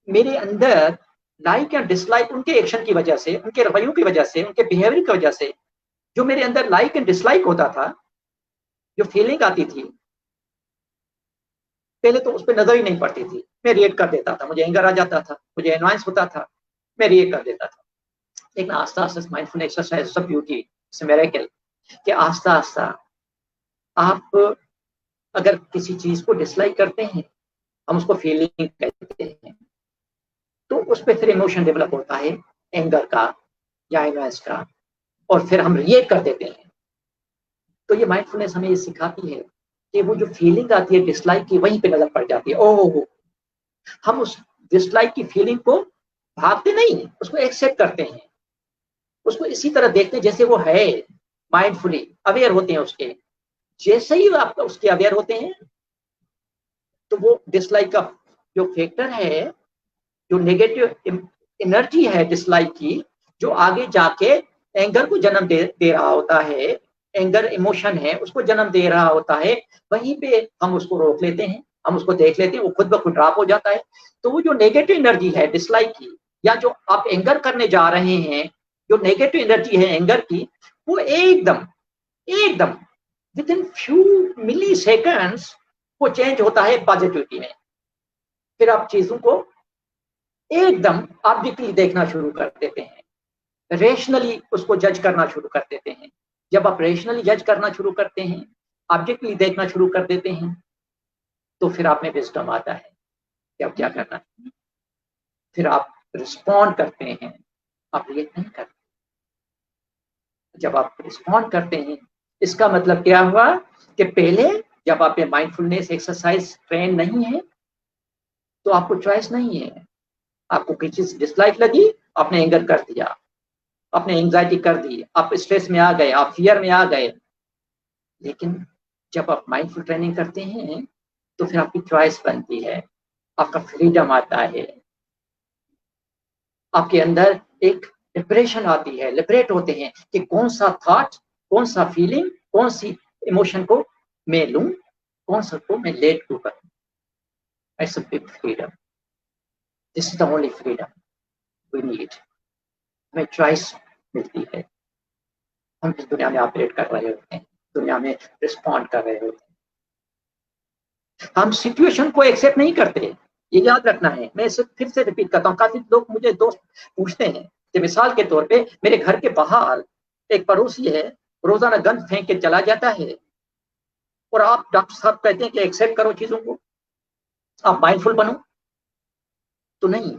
मेरे अंदर लाइक या डिसलाइक, उनके एक्शन की वजह से, उनके रवैयों की वजह से, उनके बिहेवियर की वजह से जो मेरे अंदर लाइक एंड डिसलाइक होता था, जो फीलिंग आती थी, पहले तो उस पर नजर ही नहीं पड़ती थी। मैं रिएक्ट कर देता था, मुझे एंगर आ जाता था, मुझे एनवायंस होता था, मैं रिएक्ट कर देता था। लेकिन आस्ता आस्ता माइंडफुल एक्सरसाइज सब ब्यूटी मिरेकल कि आस्ता आस्ता आप अगर किसी चीज को डिसलाइक करते हैं, हम उसको फीलिंग कहते हैं, तो उस पर फिर इमोशन डेवलप होता है, एंगर का या एनवायंस का, और फिर हम रिएक्ट कर देते हैं। तो ये माइंडफुलनेस हमें ये सिखाती है कि वो जो फीलिंग आती है डिसलाइक की, वहीं पे नजर पड़ जाती है। ओह, हम उस डिसलाइक की फीलिंग को भागते नहीं, उसको एक्सेप्ट करते हैं, उसको इसी तरह देखते हैं जैसे वो है, माइंडफुली अवेयर होते हैं उसके। जैसे ही आप उसके अवेयर होते हैं, तो वो डिसलाइक का जो फैक्टर है, जो नेगेटिव एनर्जी है डिसलाइक की, जो आगे जाके एंगर को जन्म दे रहा होता है, एंगर इमोशन है उसको जन्म दे रहा होता है, वहीं पे हम उसको रोक लेते हैं, हम उसको देख लेते हैं, वो खुद ब खुद ड्रॉप हो जाता है। तो वो जो नेगेटिव एनर्जी है डिसलाइक की, या जो आप एंगर करने जा रहे हैं, जो नेगेटिव एनर्जी है एंगर की, वो एकदम एकदम within few milliseconds वो चेंज होता है पॉजिटिविटी में। फिर आप चीजों को एकदम ऑब्जेक्टिवली देखना शुरू कर देते हैं, रेशनली उसको जज करना शुरू कर देते हैं। जब आप रेशनली जज करना शुरू करते हैं, ऑब्जेक्टिवली देखना शुरू कर देते हैं, तो फिर आप में विजडम आता है कि अब क्या करना है। फिर आप रिस्पॉन्ड करते हैं, आप रिएक्ट नहीं करते। जब आप रिस्पॉन्ड करते हैं, इसका मतलब क्या हुआ कि पहले जब आप ये माइंडफुलनेस एक्सरसाइज ट्रेन नहीं है, तो आपको चॉइस नहीं है। आपको कोई चीज डिसलाइक लगी, आपने एंगर कर दिया, आपने एंजाइटी कर दी, आप स्ट्रेस में आ गए, आप फियर में आ गए। लेकिन जब आप माइंडफुल ट्रेनिंग करते हैं, तो फिर आपकी चॉइस बनती है, आपका फ्रीडम आता है, आपके अंदर एक लिबरेशन आती है, लिबरेट होते हैं कि कौन सा थॉट, कौन सा फीलिंग, कौन सी इमोशन को मैं लूं, कौन सा को मैं लेट गो करूं। It's a big freedom. This is the only freedom we need. हमें चॉइस मिलती है। हम इस दुनिया में ऑपरेट कर रहे होते हैं, दुनिया में रिस्पॉन्ड कर रहे होते हैं। हम सिचुएशन को एक्सेप्ट नहीं करते, ये याद रखना है। मैं इसे फिर से रिपीट करता हूँ। काफी लोग मुझे दोस्त पूछते हैं कि मिसाल के तौर पे मेरे घर के बाहर एक पड़ोसी है, रोजाना गंद फेंक के चला जाता है, और आप डॉक्टर साहब कहते हैं कि एक्सेप्ट करो चीजों को, आप माइंडफुल बनो। तो नहीं,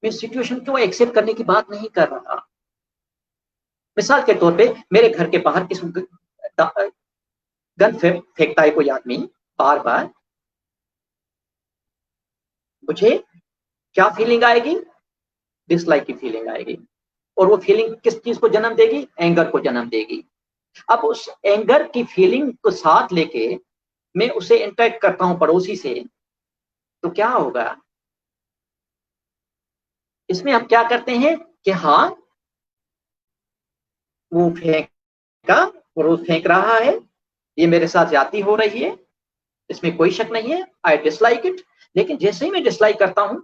मैं सिचुएशन को एक्सेप्ट करने की बात नहीं कर रहा। मिसाल के तौर पे मेरे घर के बाहर किसी गंद फेंकता है कोई आदमी बार बार, मुझे क्या फीलिंग आएगी? डिसलाइक की फीलिंग आएगी। और वो फीलिंग किस चीज को जन्म देगी? एंगर को जन्म देगी। अब उस एंगर की फीलिंग को साथ लेके मैं उसे इंटरेक्ट करता हूं पड़ोसी से, तो क्या होगा? इसमें हम क्या करते हैं कि हाँ, वो फेंका और वो फेंक रहा है, ये मेरे साथ ज्यादती हो रही है, इसमें कोई शक नहीं है, आई डिसलाइक इट। लेकिन जैसे ही मैं डिसलाइक करता हूं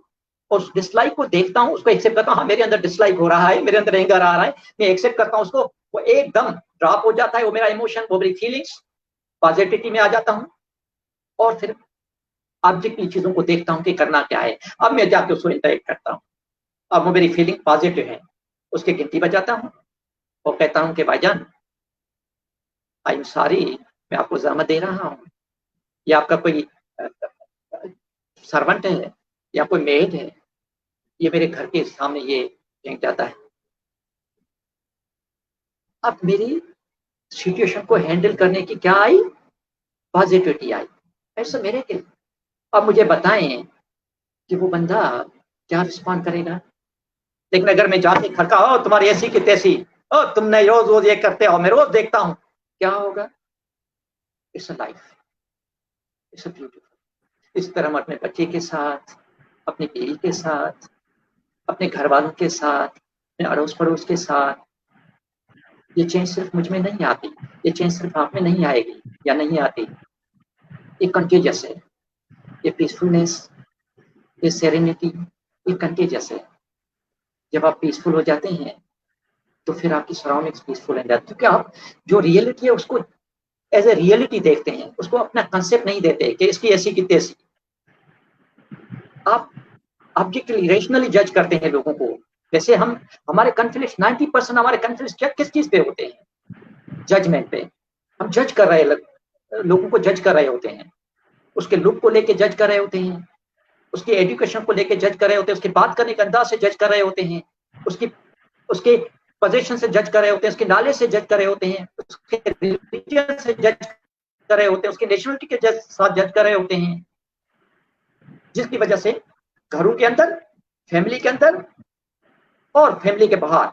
और उस डिसलाइक को देखता हूं, उसको एक्सेप्ट करता हूं, हाँ मेरे अंदर डिसलाइक हो रहा है, मेरे अंदर एंगर आ रहा है, मैं एक्सेप्ट करता हूं उसको, वो एकदम ड्रॉप हो जाता है, वो मेरा इमोशन, वो मेरी फीलिंग्स, पॉजिटिविटी में आ जाता हूं। और फिर ऑब्जेक्टिव चीजों को देखता हूं कि करना क्या है। अब मैं जाके उसको इंटरेक्ट करता हूं, अब वो मेरी फीलिंग पॉजिटिव है, उसकी गिनती बजाता हूं और कहता हूं कि भाईजान आई एम सॉरी, मैं आपको जहमत दे रहा हूं, या आपका कोई सर्वेंट है या कोई मेड है, ये मेरे घर के सामने ये फेंक जाता है। अब मेरी सिचुएशन को हैंडल करने की क्या आई? पॉजिटिविटी आई। ऐसा मेरे के। अब मुझे बताएं कि वो बंदा क्या रिस्पॉन्ड करेगा। लेकिन अगर मैं जाके खड़का, हो तुम्हारी ऐसी की तैसी, ओ तुमने रोज रोज ये करते हो, मैं रोज देखता हूं, क्या होगा? It's a life, it's a beautiful. इस तरह हम अपने बच्चे के साथ, अपनी बीवी के साथ, अपने घर वालों के साथ, अपने अड़ोस पड़ोस के साथ, ये चेंज सिर्फ मुझ में नहीं आती, ये चेंज सिर्फ आप में नहीं आएगी या नहीं आती, ये कंटेजियस है। ये पीसफुलनेस, ये सेरेनिटी, ये कंटेजियस है। जब आप पीसफुल हो जाते हैं, तो फिर आपकी सराउंडिंग्स पीसफुल हो जाती है, क्योंकि आप जो रियलिटी है उसको एज ए रियलिटी देखते हैं, उसको अपना कंसेप्ट नहीं देते कि इसकी ऐसी की तैसी। आप ऑब्जेक्टिवली, रेशनली जज करते हैं लोगों को। वैसे हम, हमारे कॉन्फ्लिक्ट 90% हमारे कॉन्फ्लिक्ट किस चीज पे होते हैं? जजमेंट पे। हम जज कर रहे, लोगों को जज कर रहे होते हैं, उसके लुक को लेके जज कर रहे होते हैं, उसकी एजुकेशन को लेके जज कर रहे होते हैं, उसके बात करने के अंदाज से जज कर रहे होते हैं, उसके पोजीशन से जज कर रहे होते हैं, उसके नॉलेज से जज कर रहे होते हैं, उसके रिलीजन से जज कर रहे होते हैं, उसके नेशनलिटी के साथ जज कर रहे होते हैं, जिसकी वजह से घरों के अंदर, फैमिली के अंदर और फैमिली के बाहर,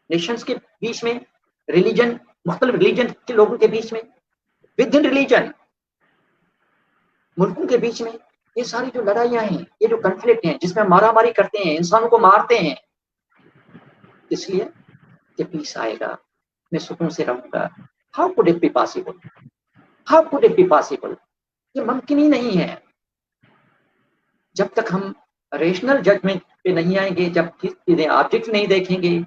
नेशंस के बीच में, रिलीजन, मुख्तलिफ रिलीजन के लोगों के बीच में, विद इन रिलीजन, मुल्कों के बीच में, ये सारी जो लड़ाइयां हैं, ये जो कॉन्फ्लिक्ट हैं, जिसमें मारामारी करते हैं, इंसानों को मारते हैं, इसलिए कि पीस आएगा, मैं सुकून से रहूंगा। How could it be possible? How could it be possible? ये मुमकिन ही नहीं है। जब तक हम रेशनल जजमेंट पे नहीं आएंगे, जब चीजें ऑब्जेक्ट नहीं देखेंगे,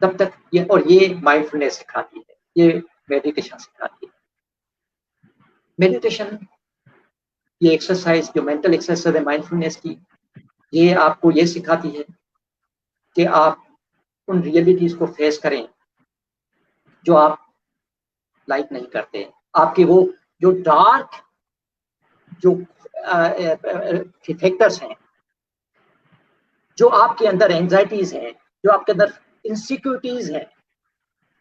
तब तक ये, और ये माइंडफुलनेस सिखाती है, ये मेडिटेशन सिखाती है। मेडिटेशन, ये एक्सरसाइज जो मेंटल एक्सरसाइज है माइंडफुलनेस की, ये आपको ये सिखाती है कि आप उन रियलिटीज को फेस करें जो आप लाइक नहीं करते, आपके वो जो डार्क जो फैक्टर्स हैं, जो आपके अंदर एंजाइटीज हैं, जो आपके अंदर इनसिक्योरिटीज हैं,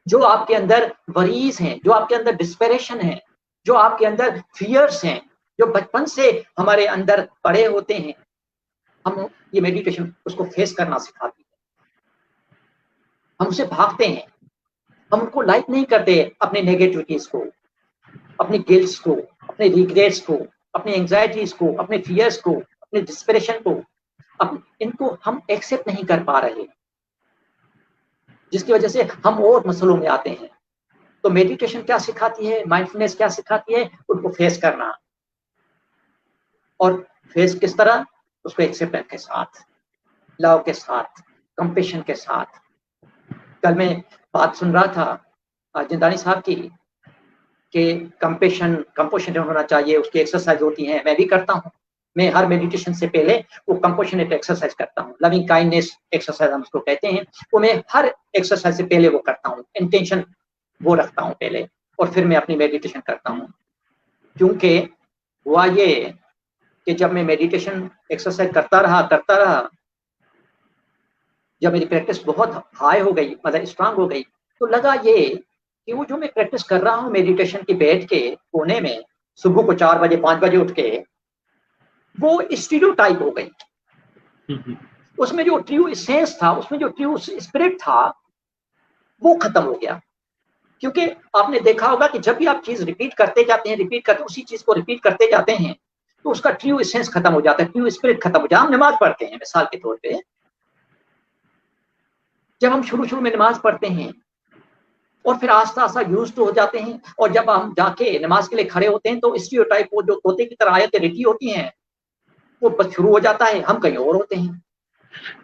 जो आपके अंदर वरीज हैं, जो आपके अंदर डिस्पेरेशन है, जो आपके अंदर फियर्स हैं, जो बचपन से हमारे अंदर पड़े होते हैं, हम ये मेडिटेशन उसको फेस करना सिखाती है। हम उसे भागते हैं, हम उनको लाइक नहीं करते, अपने नेगेटिविटीज को, अपने गिल्ट्स को, अपने रिग्रेट्स को, अपनी एंजाइटीज को, अपने फियर्स को, अपने डिस्पेरेशन को, अब इनको हम एक्सेप्ट नहीं कर पा रहे, जिसकी वजह से हम और मसलों में आते हैं। तो मेडिटेशन क्या सिखाती है, माइंडफुलनेस क्या सिखाती है, उनको फेस करना। और फेस किस तरह, उसको एक्सेप्टेंस के साथ, लव के साथ, कंपैशन के साथ। कल मैं बात सुन रहा था जिंदानी साहब की कि कंपोशन होना चाहिए, उसकी एक्सरसाइज होती है, मैं भी करता हूँ। मैं हर मेडिटेशन से पहले वो कंपोशनेट एक्सरसाइज करता हूँ, लविंग काइंडनेस एक्सरसाइज हम उसको कहते हैं, वो मैं हर एक्सरसाइज से पहले वो करता हूँ, इंटेंशन वो रखता हूँ पहले, और फिर मैं अपनी मेडिटेशन करता हूँ। क्योंकि हुआ ये कि जब मैं मेडिटेशन एक्सरसाइज करता रहा, जब मेरी प्रैक्टिस बहुत हाई हो गई, मतलब स्ट्रांग हो गई, तो लगा ये कि वो जो मैं प्रैक्टिस कर रहा हूँ मेडिटेशन की बैठ के कोने में, सुबह को 4 बजे 5 बजे उठ के, वो स्टीरियोटाइप हो गई। उसमें जो ट्रू एसेंस था, उसमें जो ट्रू स्पिरिट था, वो खत्म हो गया। क्योंकि आपने देखा होगा कि जब भी आप चीज रिपीट करते जाते हैं, उसी चीज को रिपीट करते जाते हैं, तो उसका ट्रू एसेंस खत्म हो जाता है, ट्रू स्पिरिट खत्म हो जाता है। हम नमाज पढ़ते हैं मिसाल के तौर पे, जब हम शुरू में नमाज पढ़ते हैं और फिर आस्ता आस्ता यूज तो हो जाते हैं, और जब हम जाके नमाज के लिए खड़े होते हैं तो स्टीरियोटाइप, वो जो तोते की तरह आयतें लिखी होती हैं, वो बस शुरू हो जाता है, हम कहीं और होते हैं,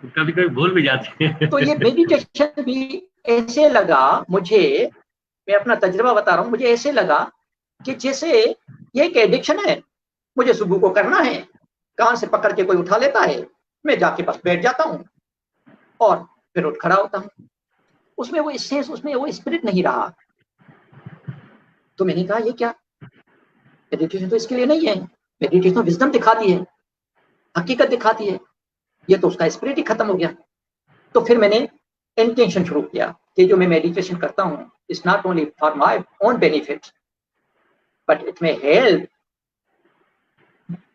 कभी कभी भूल भी जाते हैं। तो ये मेडिटेशन भी ऐसे लगा मुझे, मैं अपना तजुर्बा बता रहा हूँ, मुझे ऐसे लगा कि जैसे ये एक एडिक्शन है, मुझे सुबह को करना है, कान से पकड़ के कोई उठा लेता है, मैं जाके बस बैठ जाता हूँ और फिर उठ खड़ा होता हूँ। उसमें वो एसेंस, उसमें वो स्पिरिट नहीं रहा। तो मैंने कहा ये क्या, मेडिटेशन तो इसके लिए नहीं है, मेडिटेशन तो विजडम दिखाती है, हकीकत दिखाती है, ये तो उसका स्पिरिट ही खत्म हो गया। तो फिर मैंने इंटेंशन शुरू किया कि जो मैं मेडिटेशन करता हूँ, it's not only for my own benefit, but it may help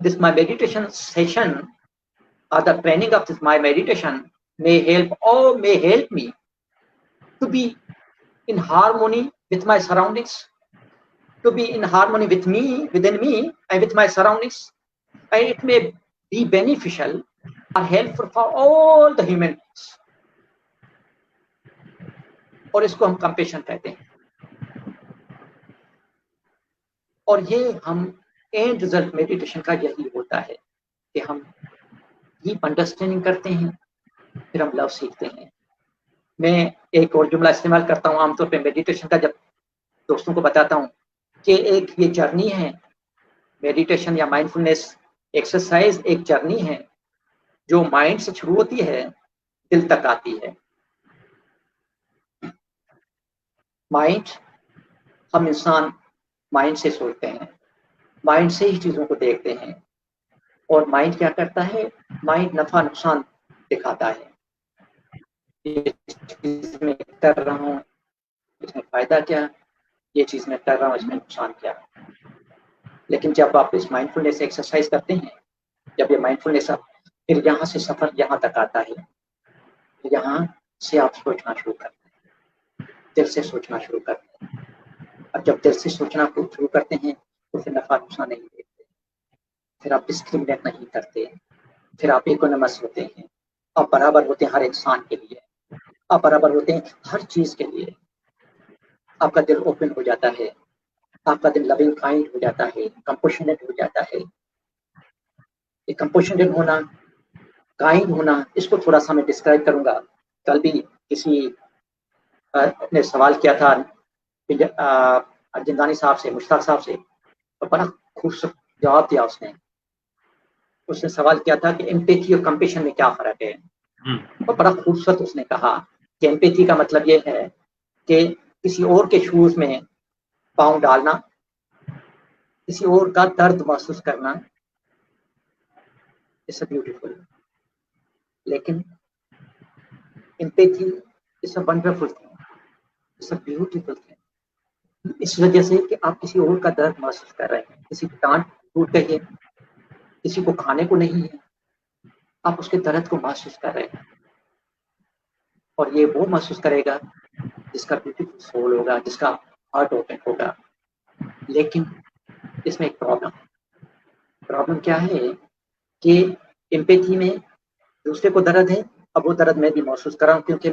this my meditation session, or the training of this my meditation may help me to be in harmony with my surroundings, to be in harmony with me, within me, and with my surroundings, and it may be beneficial or helpful for all the human beings. और इसको हम compassion कहते हैं। और ये हम and result meditation का यही होता है कि हम डीप अंडरस्टैंडिंग करते हैं, फिर हम लव सीखते हैं। मैं एक और जुमला इस्तेमाल करता हूँ आमतौर पे मेडिटेशन का, जब दोस्तों को बताता हूँ कि एक ये जर्नी है, मेडिटेशन या माइंडफुलनेस एक्सरसाइज एक जर्नी है जो माइंड से शुरू होती है, दिल तक आती है। माइंड, हम इंसान माइंड से सोचते हैं, माइंड से ही चीजों को देखते हैं, और माइंड क्या करता है, माइंड नफा नुकसान दिखाता है, ये चीज मैं कर रहा हूँ, इसमें फायदा क्या, ये चीज मैं कर रहा हूँ, इसमें नुकसान क्या। लेकिन जब आप इस माइंडफुलनेस एक्सरसाइज करते हैं, जब ये माइंडफुलनेस, फिर यहाँ से सफर यहाँ तक आता है, यहाँ से आप सोचना शुरू करते हैं, दिल से सोचना शुरू करते हैं। और जब दिल से सोचना शुरू करते हैं तो फिर नफा नुकसान नहीं देखते, फिर आप डिस्क्रिमिनेट नहीं करते, फिर आप इकोनॉमस होते हैं, आप बराबर होते हैं हर इंसान के लिए, आप बराबर होते हैं हर चीज के लिए। आपका दिल ओपन हो जाता है, आपका दिल लविंग काइंड हो जाता है, कंपोशनेट हो जाता है। ये कंपोशनेट होना, काइंड होना, इसको थोड़ा सा मैं डिस्क्राइब करूंगा। कल भी किसी ने सवाल किया था जिंदानी साहब से, मुश्ताक साहब से, तो बड़ा खूबसूरत जवाब दिया उसने। उसने सवाल किया था कि एम्पैथी और कंपैशन में क्या फर्क है, और बड़ा खूबसूरत उसने कहा कि एम्पैथी का मतलब ये है कि किसी और के शूज में पाँव डालना, किसी और का दर्द महसूस करना, इट्स ब्यूटीफुल। लेकिन empathy is a wonderful thing, it's a beautiful thing. इस वजह से कि आप किसी और का दर्द महसूस कर रहे हैं, किसी की टांग टूट गई है, किसी को खाने को नहीं है, आप उसके दर्द को महसूस कर रहे हैं। और ये वो महसूस करेगा जिसका ब्यूटीफुल सोल होगा, जिसका हार्ट ओपन होगा। लेकिन इसमें एक प्रॉब्लम क्या है कि एम्पैथी में दूसरे को दर्द है, अब वो दर्द मैं भी महसूस कर रहा हूँ क्योंकि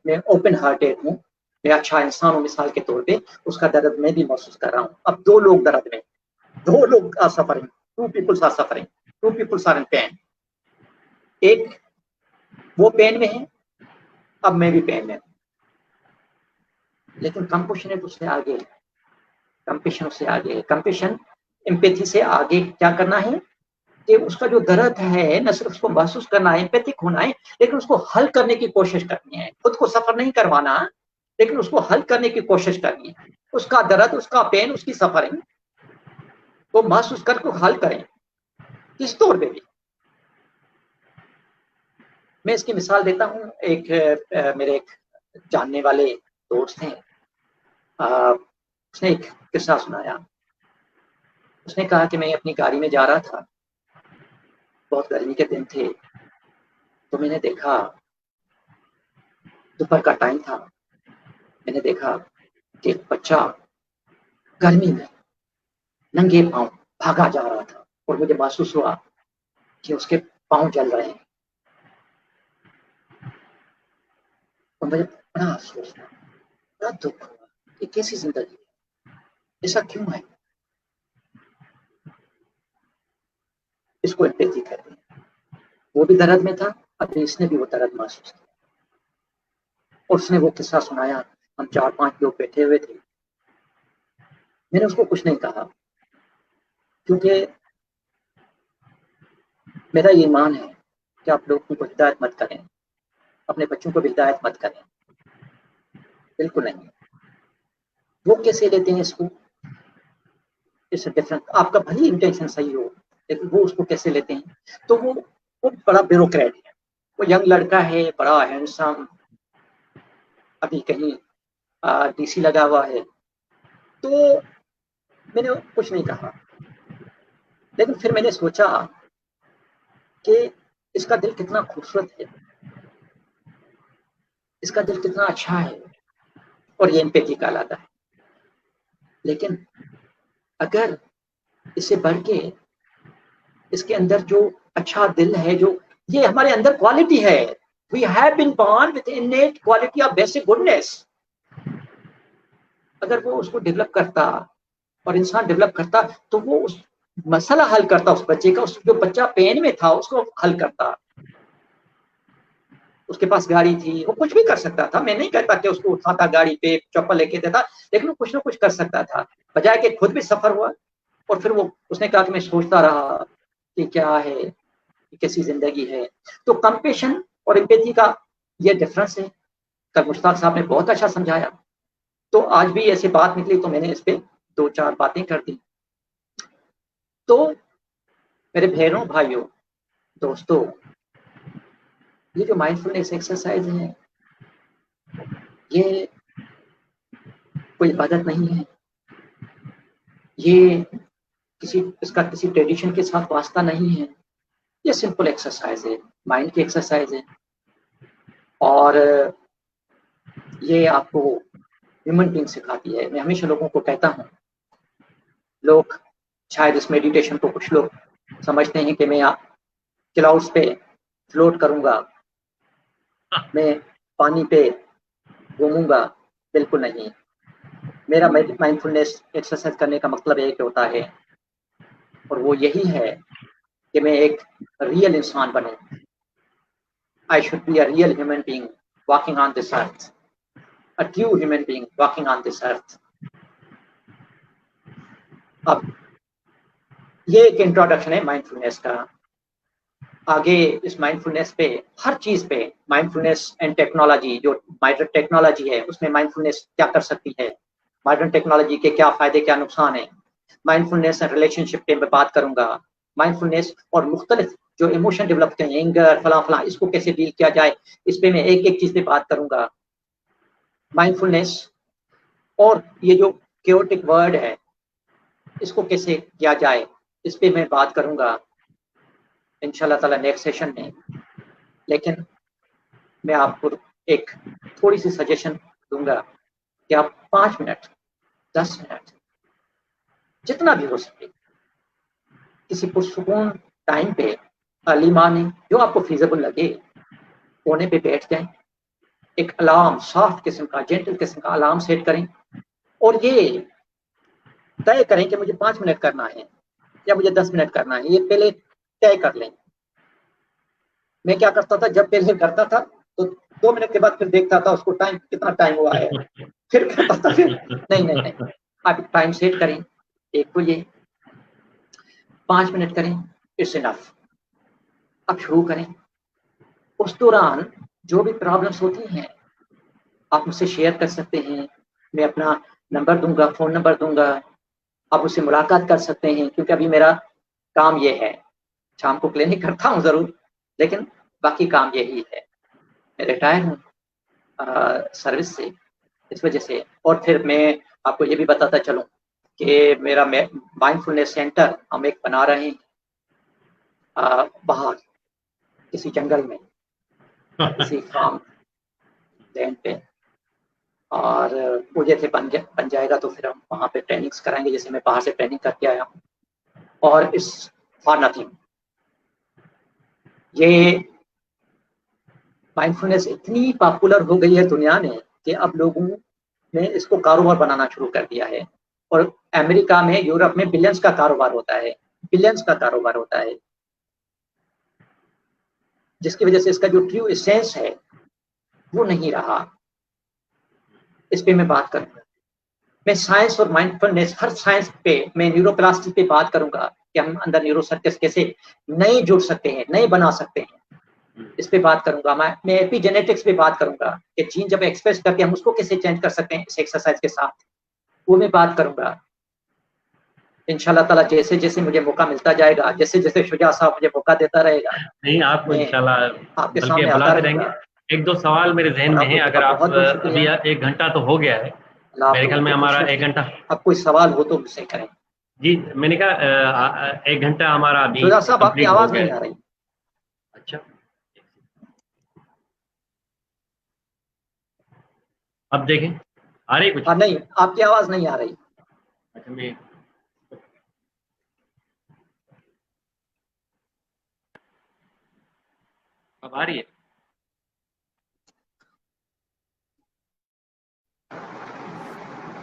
मैं ओपन हार्टेड हूँ, मैं अच्छा इंसान हूँ मिसाल के तौर पे, उसका दर्द मैं भी महसूस कर रहा हूँ। अब दो लोग दर्द में, दो लोग are suffering, two peoples are suffering, two peoples are in pain. एक वो पेन में है, अब मैं भी पेन में हूँ। लेकिन कंपैशनेट उससे आगे है, कंपैशन उससे आगे है। कंपैशन एम्पैथी से आगे क्या करना है कि उसका जो दर्द है न सिर्फ उसको महसूस करना है, एम्पैथिक होना है, लेकिन उसको हल करने की कोशिश करनी है। खुद को सफर नहीं करवाना, लेकिन उसको हल करने की कोशिश करनी है। उसका दर्द, उसका पेन, उसकी सफरिंग वो महसूस करके हल करें, किस तौर पे भी। मैं इसकी मिसाल देता हूँ। मेरे एक जानने वाले दोस्त हैं, उसने एक किस्सा सुनाया। उसने कहा कि मैं अपनी गाड़ी में जा रहा था, बहुत गर्मी के दिन थे, तो मैंने देखा, दोपहर का टाइम था, मैंने देखा कि एक बच्चा गर्मी में नंगे पांव भागा जा रहा था और मुझे महसूस हुआ कि उसके पांव जल रहे हैं। और मुझे बड़ा अफसोस हुआ, बड़ा दुख हुआ कि कैसी जिंदगी है, ऐसा क्यों है। इसको एम्पैथी कहते हैं। वो भी दर्द में था, अभी इसने भी वो दर्द महसूस किया और उसने वो किस्सा सुनाया। हम 4-5 लोग बैठे हुए थे, मैंने उसको कुछ नहीं कहा क्योंकि मेरा ये ईमान है कि आप लोगों को हिदायत मत करें, अपने बच्चों को भी हिदायत मत करें, बिल्कुल नहीं। वो कैसे लेते हैं इसको, इट्स डिफरेंट। आपका भली इंटेंशन सही हो, लेकिन वो उसको कैसे लेते हैं। तो वो बड़ा ब्यूरोक्रेट है, वो यंग लड़का है, बड़ा हैंडसम, अभी कहीं डीसी लगा हुआ है। तो मैंने कुछ नहीं कहा, लेकिन फिर मैंने सोचा कि इसका दिल कितना खूबसूरत है, इसका दिल कितना अच्छा है, और ये एम्पैथी कहलाता है। लेकिन अगर इससे बढ़ के इसके अंदर जो अच्छा दिल है, जो ये हमारे अंदर क्वालिटी है, we have been born with innate quality of basic goodness. अगर वो उसको डेवलप करता और इंसान डेवलप करता तो वो उस मसला हल करता, उस बच्चे का, उस जो बच्चा पेन में था उसको हल करता। उसके पास गाड़ी थी, वो कुछ भी कर सकता था। मैं नहीं कहता कि उसको उठाता गाड़ी पे चप्पल लेके देता, लेकिन वो कुछ ना कुछ कर सकता था, बजाय कि खुद भी सफर हुआ। और फिर वो उसने कहा कि मैं सोचता रहा कि क्या है, कैसी जिंदगी है। तो कंपैशन और एम्पैथी का ये डिफरेंस है। कल मुश्ताक साहब ने बहुत अच्छा समझाया, तो आज भी ऐसी बात निकली तो मैंने इस पे 2-4 बातें कर दी। तो मेरे बहनों, भाइयों, दोस्तों, ये जो माइंडफुलनेस एक्सरसाइज है, ये कोई इबादत नहीं है, ये इसका किसी ट्रेडिशन के साथ वास्ता नहीं है। ये सिंपल एक्सरसाइज है, माइंड की एक्सरसाइज है। और ये आपको ह्यूमन बीइंग सिखाती है। मैं हमेशा लोगों को कहता हूँ, लोग शायद इस मेडिटेशन को कुछ लोग समझते हैं कि मैं क्लाउड्स पे फ्लोट करूंगा, मैं पानी पे घूमूंगा। बिल्कुल नहीं। मेरा माइंडफुलनेस एक्सरसाइज करने का मतलब एक होता है, और वो यही है कि मैं एक रियल इंसान बनूं। I should be a real human being walking on this earth, a true human being walking on this earth. अब ये एक इंट्रोडक्शन है माइंडफुलनेस का। आगे इस माइंडफुलनेस पे, हर चीज पे माइंडफुलनेस एंड टेक्नोलॉजी, जो मॉडर्न टेक्नोलॉजी है उसमें माइंडफुलनेस क्या कर सकती है, मॉडर्न टेक्नोलॉजी के क्या फायदे क्या नुकसान है, माइंडफुलनेस एंड रिलेशनशिप पे मैं बात करूंगा, माइंडफुलनेस और मुख्तलिफ जो इमोशन डेवलप होते हैं, एंगर फला फला, इसको कैसे डील किया जाए, इस पे मैं एक एक चीज पे बात करूंगा। माइंडफुलनेस और ये जो क्योटिक वर्ड है इसको कैसे किया जाए, इस पे मैं बात करूंगा इंशाल्लाह ताला नेक्स्ट सेशन में। लेकिन मैं आपको एक थोड़ी सी सजेशन दूंगा कि आप 5 मिनट 10 मिनट जितना भी हो सके किसी पुरसुकून टाइम पे अर्ली मॉर्निंग जो आपको फिजिबल लगे कोने पे बैठ जाएं, एक अलार्म सॉफ्ट किस्म का जेंटल किस्म का अलार्म सेट करें और ये तय करें कि मुझे 5 मिनट करना है या मुझे 10 मिनट करना है, ये पहले तय कर लें। मैं क्या करता था, जब पहले करता था तो 2 मिनट के बाद फिर देखता था उसको टाइम कितना टाइम हुआ है, फिर करता था, फिर नहीं नहीं नहीं, आप टाइम सेट करें। एक तो ये 5 मिनट करें, इट्स इनफ। अब शुरू करें, उस दौरान जो भी प्रॉब्लम्स होती हैं आप मुझसे शेयर कर सकते हैं, मैं अपना नंबर दूंगा, फ़ोन नंबर दूंगा, आप उससे मुलाकात कर सकते हैं, क्योंकि अभी मेरा काम ये है, शाम को क्लिनिक करता हूँ ज़रूर, लेकिन बाकी काम यही है। मैं रिटायर हूँ सर्विस से, इस वजह से। और फिर मैं आपको ये भी बताता चलूँ कि मेरा माइंडफुलनेस सेंटर हम एक बना रहे हैं बाहर किसी जंगल में, किसी फार्म लैंड पे, और वो जैसे बन जाएगा तो फिर हम वहाँ पे ट्रेनिंग्स कराएंगे, जैसे मैं बाहर से ट्रेनिंग करके आया हूँ। और इस फॉर नथिंग, ये माइंडफुलनेस इतनी पॉपुलर हो गई है दुनिया में कि अब लोगों ने इसको कारोबार बनाना शुरू कर दिया है, और अमेरिका में, यूरोप में बिलियंस का कारोबार होता है, बिलियंस का कारोबार होता है, जिसकी वजह से इसका जो ट्रू एसेंस है वो नहीं रहा। इस पे मैं बात करूंगा, मैं साइंस और माइंडफुलनेस, हर साइंस पे मैं न्यूरोप्लास्टिक पे बात करूंगा कि हम अंदर न्यूरो सर्किट्स कैसे नए जुड़ सकते हैं, नए बना सकते हैं, इस पे बात करूंगा। मैं एपिजेनेटिक्स पे बात करूंगा कि जीन जब एक्सप्रेस करके हम उसको कैसे चेंज कर सकते हैं इस एक्सरसाइज के साथ, वो मैं बात करूंगा इंशाल्लाह ताला। जैसे जैसे मुझे मौका मिलता जाएगा, जैसे जैसे शुजा साहब मुझे मौका देता रहेगा, नहीं, आपको मैं इंशाल्लाह आपके बल्कि सामने आता बुलाते रहूंगा। रहेंगे। एक दो सवाल मेरे जहन और में आप है, लोगों का अगर आप बहुत बहुत अभी शुक्रिया, 1 घंटा तो हो गया है, अल्लाह आप मेरे ख्याल लोगों में को खुश हमारा एक रखे। घंटा। अब कोई सवाल हो तो मुझसे करें। जी, मैंने कहा 1 घंटा हमारा अभी शुजा साहब आपकी कंप्लीट हो आवाज गया नहीं है। आ रही। अच्छा, अब देखें, आ रही कुछ? हाँ नहीं, आपकी आवाज नहीं आ रही। अच्छा, मैं अब आ रही है?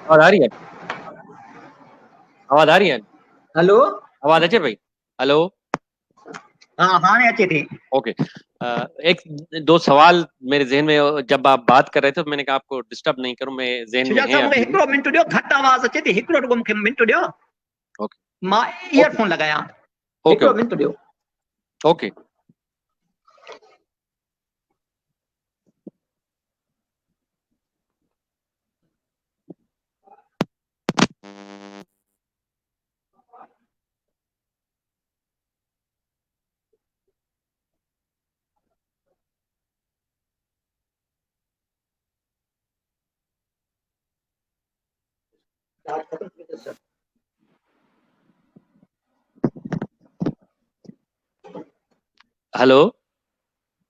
आवाज आ रही है? आवाज आ रही है? हेलो। आवाज अच्छे भाई? हेलो। हाँ हाँ अच्छी थी। ओके। एक दो सवाल मेरे जहन में जब आप बात कर रहे थे तो मैंने कहा आपको डिस्टर्ब नहीं करूं, मैं जहन में शुजा है साहब मूंखे अभी भी। हिकिड़ो मिंट ॾियो, घटि आवाज़ अचे थी, हिकिड़ो रुॻो मूंखे मिंट ॾियो, ओके मां ओके ईयरफोन लॻायां, ओके हिकिड़ो ओके मिंट ॾियो। Okay. Hello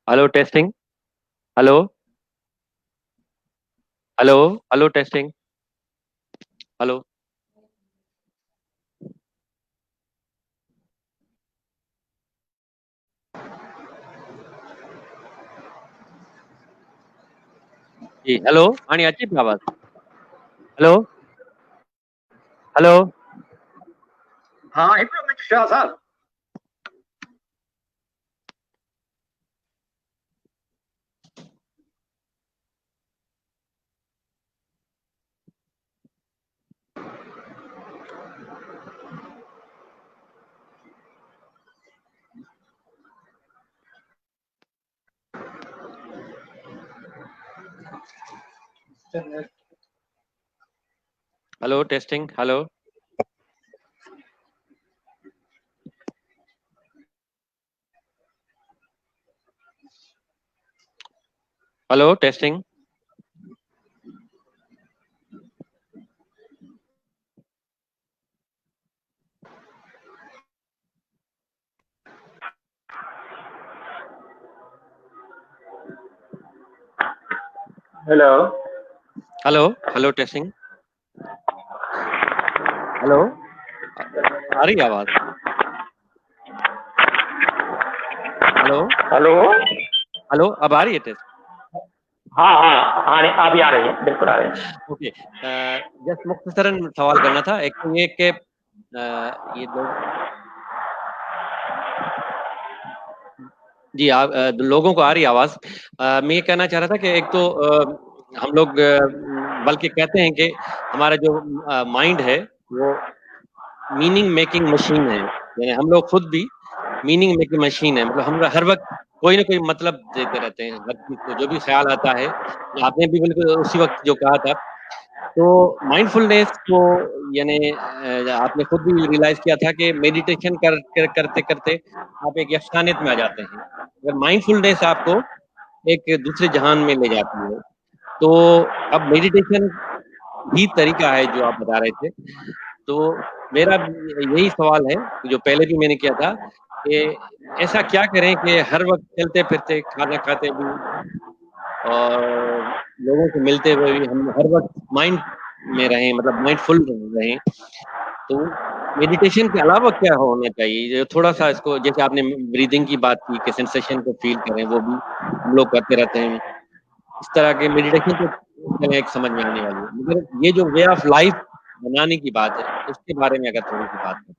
hello testing. Hello hello hello testing. Hello. जी हेलो, हाणे अचे थी आवाज़? Hello hello. हाँ हिकिड़ो मिंट शुजा साहब। Hello testing, hello hello testing. Hello hello hello testing, hello आ रही है आवाज? Hello hello. हेलो, अब आ रही है टेस्ट? हाँ हाँ, अभी आ रही है, बिल्कुल आ रही है। ओके, जस्ट मुख्तसरन सवाल करना था। एक तो ये कि ये लोग, जी आप लोगों को आ रही आवाज। मैं ये कहना चाह रहा था कि एक तो हम लोग बल्कि कहते हैं कि हमारा जो माइंड है वो मीनिंग मेकिंग मशीन है, यानी हम लोग खुद भी मीनिंग मेकिंग मशीन है। मतलब हम हर वक्त कोई ना कोई मतलब देते रहते हैं हर चीज को, जो भी ख्याल आता है। आपने भी बिल्कुल उसी वक्त जो कहा था, तो माइंडफुलनेस को यानी आपने खुद भी रियलाइज किया था कि मेडिटेशन करते करते आप एक यक्षानियत में आ जाते हैं। अगर माइंडफुलनेस आपको एक दूसरे जहान में ले जाती है, तो अब मेडिटेशन ही तरीका है जो आप बता रहे थे। तो मेरा यही सवाल है जो पहले भी मैंने किया था कि ऐसा क्या करें कि हर वक्त चलते फिरते खाना खाते भी और लोगों से मिलते हुए भी हम हर वक्त माइंड में रहें, मतलब माइंडफुल रहें। तो मेडिटेशन के अलावा क्या होना चाहिए? जो थोड़ा सा इसको, जैसे आपने ब्रीदिंग की बात की कि सेंसेशन को फील करें, वो भी हम लोग करते रहते हैं। इस तरह के मेडिटेशन तो चलें एक समझ में आने वाली है, मगर ये जो वे ऑफ लाइफ बनाने की बात है, उसके बारे में अगर थोड़ी सी बात करें।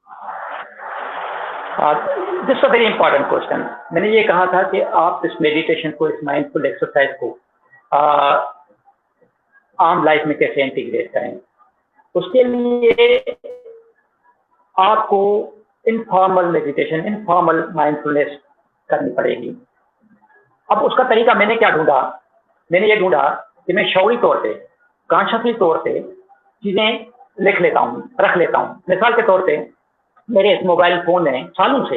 This a very important question. मैंने ये कहा था कि आप इस मेडिटेशन को, इस माइंडफुल एक्सरसाइज को आम लाइफ में कैसे इंटीग्रेट करें। उसके लिए आपको इनफॉर्मल मेडिटेशन, इनफॉर्मल माइंडफुलनेस करनी पड़ेगी। अब उसका तरीका मैंने क्या ढूंढा? मैंने ये ढूंढा कि मैं शौरी तौर पे, कॉन्शियसली तौर पे चीजें लिख लेता हूँ, रख लेता हूँ। मिसाल के तौर पे मेरे इस मोबाइल फोन में सालों से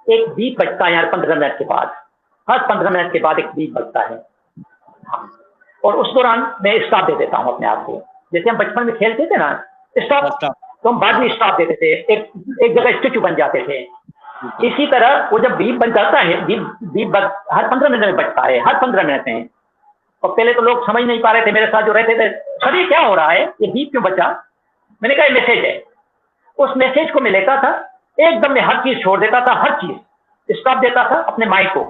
एक बीप बजता है, यार 15 मिनट के बाद, हर 15 मिनट के बाद एक बीप बजता है। और उस दौरान मैं स्टॉप दे देता हूँ अपने आप को। जैसे हम बचपन में खेलते थे ना, स्टॉप, तो हम बाद में स्टॉप देते थे, एक जगह स्टेचू बन जाते थे। इसी तरह वो जब बीप बन जाता है, बीप हर 15 मिनट में बजता है, हर 15 मिनट में। और पहले तो लोग समझ नहीं पा रहे थे, मेरे साथ जो रहते थे, सर ये क्या हो रहा है, ये बीप क्यों बचा? मैंने कहा ये मैसेज है। उस मैसेज को मैं लेता था, एकदम में हर चीज छोड़ देता था, हर चीज स्टॉप देता था अपने माइंड को।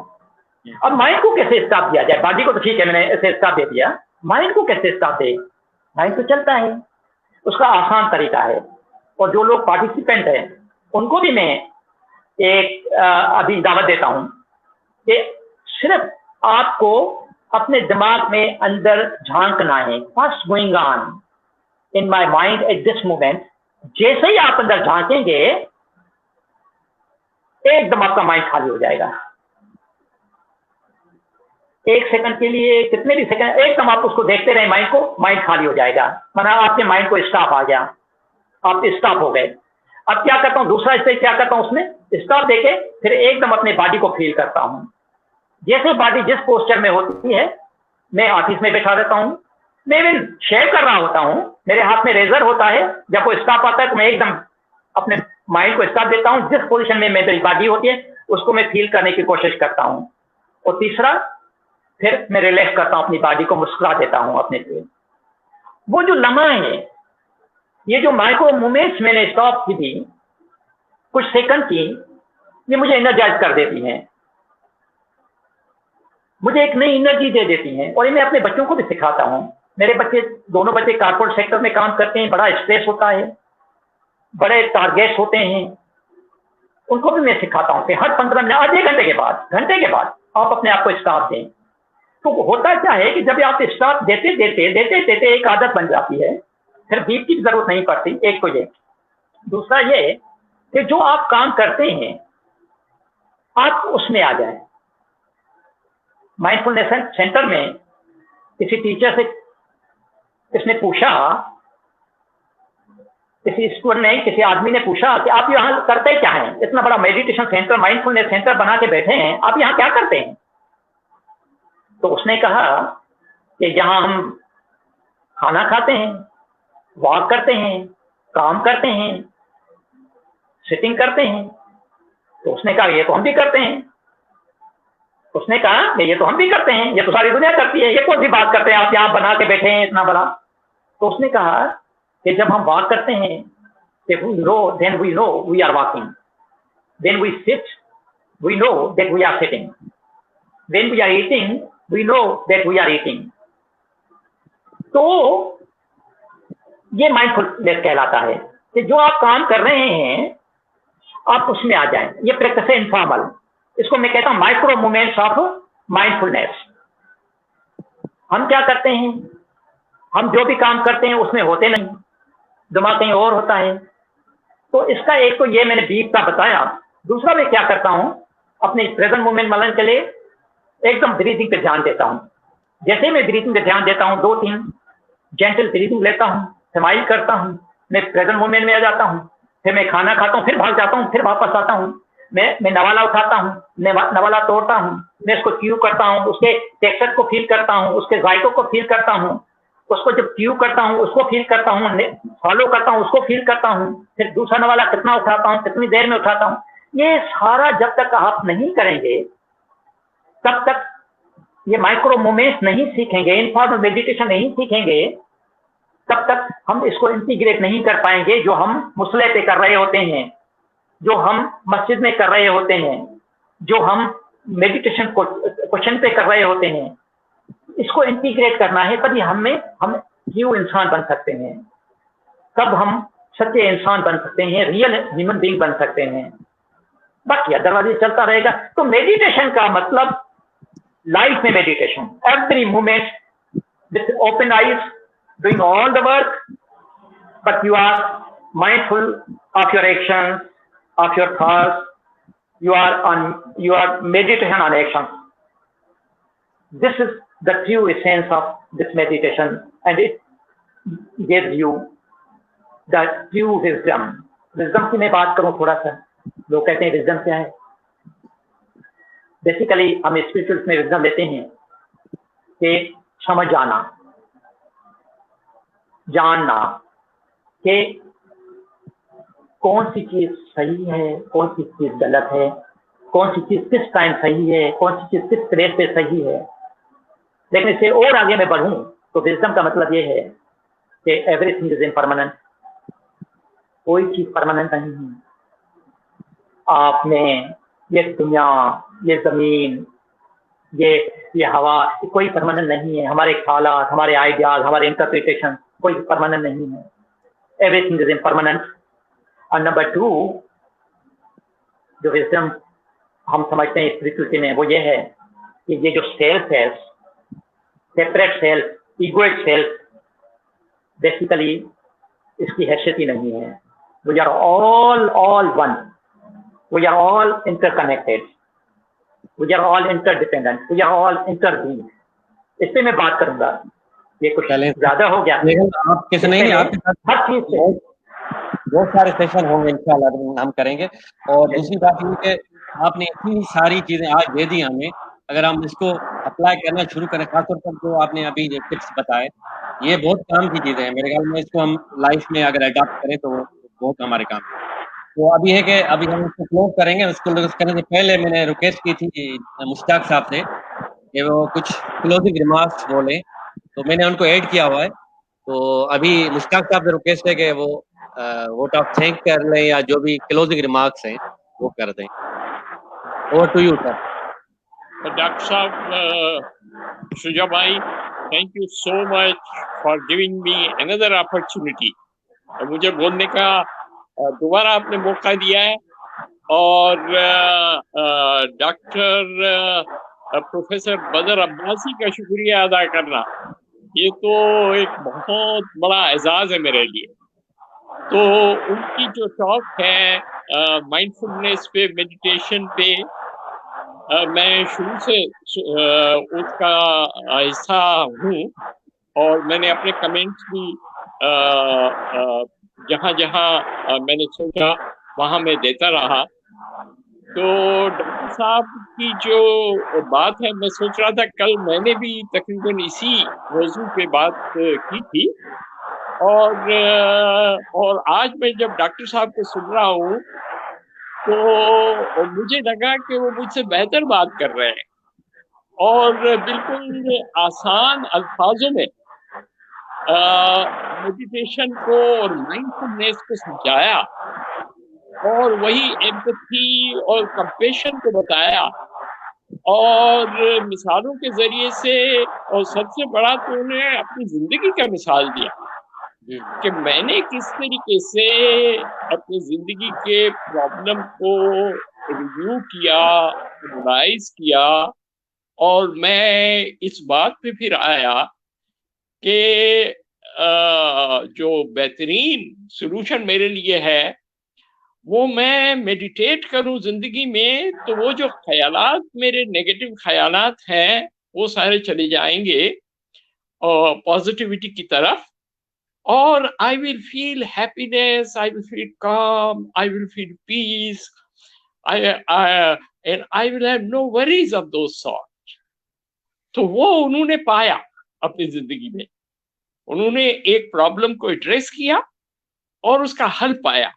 अब माइंड को कैसे स्टॉप दिया जाए? बॉडी को तो ठीक है, मैंने ऐसे स्टॉप दे दिया, माइंड को कैसे स्टॉप दे? माइंड तो चलता है, उसका आसान तरीका है। और जो लोग पार्टिसिपेंट हैं उनको भी मैं एक अभी दावत देता हूं कि सिर्फ आपको अपने दिमाग में अंदर झांकना है। What's going on in my mind at this moment. जैसे ही आप अंदर झांकेंगे, एकदम आपका माइंड खाली हो जाएगा। एक सेकंड के लिए, कितने भी सेकंड, एकदम आप उसको देखते रहे माइंड को, माइंड खाली हो जाएगा। माना आपके माइंड को स्टॉप आ गया, आप स्टॉप हो गए। अब क्या करता हूं, दूसरा स्टेज क्या करता हूं, उसमें स्टॉप देके फिर एकदम अपने बॉडी को फील करता हूं। जैसे बॉडी जिस पोस्चर में होती है, मैं ऑफिस में बैठा रहता हूं, मैं इवन शेव कर रहा होता हूं, मेरे हाथ में रेजर होता है, जब वो स्टॉप आता है तो मैं एकदम अपने माइंड को स्टॉप देता हूं। जिस पोजीशन में मेरी बॉडी होती है उसको मैं फील करने की कोशिश करता हूं। और तीसरा, फिर मैं रिलैक्स करता हूं अपनी बॉडी को, मुस्कुरा देता हूं अपने से। वो जो लम्हा है, ये जो माइक्रो मूवमेंट्स मैंने स्टॉप की थी कुछ सेकंड की, ये मुझे एनर्जाइज कर देती हैं, मुझे एक नई एनर्जी दे देती हैं। और ये मैं अपने बच्चों को भी सिखाता हूं। मेरे बच्चे, दोनों बच्चे कॉर्पोरेट सेक्टर में काम करते हैं, बड़ा स्ट्रेस होता है, बड़े टारगेट्स होते हैं। उनको भी मैं सिखाता हूं कि हर 15 मिनट, आधे घंटे के बाद, घंटे के बाद आप अपने आप को स्टॉप दें। तो होता क्या है कि जब आप स्टॉप देते देते देते देते एक आदत बन जाती है, फिर बीप की जरूरत नहीं पड़ती। एक तो ये, दूसरा ये कि जो आप काम करते हैं आप उसमें आ जाए। माइंडफुलनेस सेंटर में किसी टीचर से इसने पूछा, किसी स्टूडेंट ने, किसी आदमी ने पूछा कि आप यहाँ करते क्या हैं, इतना बड़ा मेडिटेशन सेंटर, माइंडफुलनेस सेंटर बना के बैठे हैं, आप यहाँ क्या करते हैं? तो उसने कहा कि यहाँ हम खाना खाते हैं, वॉक करते हैं, काम करते हैं, सिटिंग करते हैं। तो उसने कहा ये तो हम भी करते हैं। उसने कहा ये तो हम भी करते हैं, ये तो सारी दुनिया करती है, ये कौन सी बात करते हैं आप यहाँ बना के बैठे हैं इतना बड़ा? तो उसने कहा कि जब हम वॉक करते हैं, then we know we are walking. When we sit, we know that we are sitting. When we are eating, we know that we are eating. तो ये माइंडफुलनेस कहलाता है कि जो आप काम कर रहे हैं आप उसमें आ जाएं। ये प्रैक्टिस है इनफॉर्मल, इसको मैं कहता हूं माइक्रो मूवमेंट्स ऑफ माइंडफुलनेस। हम क्या करते हैं, हम जो भी काम करते हैं उसमें होते नहीं, दिमाग कहीं और होता है। तो इसका एक तो ये मैंने बीप का बताया। दूसरा मैं क्या करता हूं, अपने प्रेजेंट मोमेंट मिलन के लिए एकदम ब्रीथिंग पे ध्यान देता हूं। जैसे मैं ब्रीथिंग पे ध्यान देता हूं, 2-3 जेंटल ब्रीथिंग लेता हूं, स्माइल करता हूं, मैं प्रेजेंट मोमेंट में आ जाता हूं। फिर मैं खाना खाता हूं, फिर भाग जाता हूं, फिर वापस आता हूं। मैं नवाला उठाता हूं, नवाला तोड़ता हूं, मैं इसको च्यू करता हूं, उसके टेक्सचर को फील करता हूं, उसके जायकों को फील करता हूं, उसको जब च्यू करता हूं उसको फील करता हूं, फॉलो करता हूं उसको फील करता हूं, फिर दूसरा नवाला कितना उठाता हूं, कितनी देर में उठाता हूं। ये सारा जब तक आप नहीं करेंगे तब तक ये माइक्रो मूवमेंट्स नहीं सीखेंगे, इनफॉर्मल मेडिटेशन नहीं सीखेंगे, तब तक हम इसको इंटीग्रेट नहीं कर पाएंगे जो हम मुसले पे कर रहे होते हैं, जो हम मस्जिद में कर रहे होते हैं, जो हम मेडिटेशन क्वेश्चन पे कर रहे होते हैं। इसको इंटीग्रेट करना है, तभी हम जीव इंसान बन सकते हैं, तब हम सच्चे इंसान बन सकते हैं, रियल ह्यूमन बीइंग बन सकते हैं। बाकी अदरवाइज चलता रहेगा। तो मेडिटेशन का मतलब लाइफ में meditation, every moment with open eyes, doing all the work, but you are mindful of your actions, of your thoughts. You are meditation on actions. This is the true essence of this meditation, and it gives you the true wisdom. Wisdom की मैं बात करूं थोड़ा सा, लोग कहते हैं wisdom क्या है। बेसिकली हम स्पिरिचुअल्स में wisdom लेते हैं कि समझ जाना, जानना कि कौन सी चीज सही है, कौन सी चीज गलत है, कौन सी चीज किस टाइम सही है, कौन सी चीज किस प्लेस पे सही है। लेकिन इससे और आगे मैं बढ़ूं तो विजडम का मतलब ये है कि एवरीथिंग इज इम्परमानेंट, कोई चीज परमानेंट नहीं है। आपने ये दुनिया, ये जमीन, ये हवा, कोई परमानेंट नहीं है। हमारे ख्यालात, हमारे आइडियाज, हमारे इंटरप्रिटेशन कोई परमानेंट नहीं है। Everything is impermanent. और नंबर 2 जो विजडम हम समझते हैं स्पिरिचुअलिटी में, वो ये है कि ये जो सेल्फ है, separate self, egoic self, basically इसकी हैसियत ही नहीं है। We are all one, we are all interconnected, we are all interdependent, we are all interbeing. इस पे मैं बात करूंगा, ये कुछ ज्यादा हो गया। आप किस नहीं, आपके साथ हर चीज से बहुत सारे सेशन होंगे इंशाल्लाह हम करेंगे। और दूसरी बात ये कि आपने इतनी सारी चीजें आज दे दी हमें, अगर हम इसको अप्लाई करना शुरू करें, खासतौर पर जो आपने अभी ये टिप्स बताए, ये बहुत काम की चीजें हैं। मेरे ख्याल में इसको हम लाइफ में अगर अडॉप्ट करें तो बहुत हमारे काम है। तो अभी है कि अभी हम इसको क्लोज करेंगे। उसको करने से पहले मैंने रिक्वेस्ट की थी मुश्ताक साहब से कि वो कुछ क्लोजिंग रिमार्क्स बोले, तो मैंने उनको ऐड किया हुआ है। तो अभी मुश्ताक साहब से रिक्वेस्ट है कि वो वोट ऑफ थैंक कर लें या जो भी क्लोजिंग रिमार्क्स हैं वो कर दें। Over to you sir. Doctor साहब, शुजा भाई, thank you so much for giving me another opportunity. मुझे बोलने का दोबारा आपने मौका दिया है। और डॉक्टर प्रोफेसर बदर अब्बासी का शुक्रिया अदा करना, ये तो एक बहुत बड़ा एजाज है मेरे लिए। तो उनकी जो टॉक है माइंडफुलनेस पे, मेडिटेशन पे, मैं शुरू से उसका हिस्सा हूँ। और मैंने अपने कमेंट्स भी जहाँ जहाँ मैंने सोचा वहाँ मैं देता रहा। तो डॉक्टर साहब की जो बात है, मैं सोच रहा था कल मैंने भी तकरीबन इसी मौजू पे बात की थी, और आज मैं जब डॉक्टर साहब को सुन रहा हूँ तो मुझे लगा कि वो मुझसे बेहतर बात कर रहे हैं और बिल्कुल आसान अल्फाजों में मेडिटेशन को और माइंडफुलनेस को समझाया और वही एम्पैथी और कंपैशन को बताया और मिसालों के जरिए से, और सबसे बड़ा तो उन्हें अपनी जिंदगी का मिसाल दिया कि मैंने किस तरीके से अपनी जिंदगी के प्रॉब्लम को रिव्यू किया, एनालाइज किया, और मैं इस बात पे फिर आया कि जो बेहतरीन सलूशन मेरे लिए है वो मैं मेडिटेट करूं जिंदगी में, तो वो जो ख्यालात मेरे नेगेटिव ख्यालात हैं वो सारे चले जाएंगे पॉजिटिविटी की तरफ, और I will feel happiness, I will feel calm, I will feel peace, and I will have no worries of those sort. तो वो उन्होंने पाया अपनी जिंदगी में, उन्होंने एक प्रॉब्लम को एड्रेस किया और उसका हल पाया,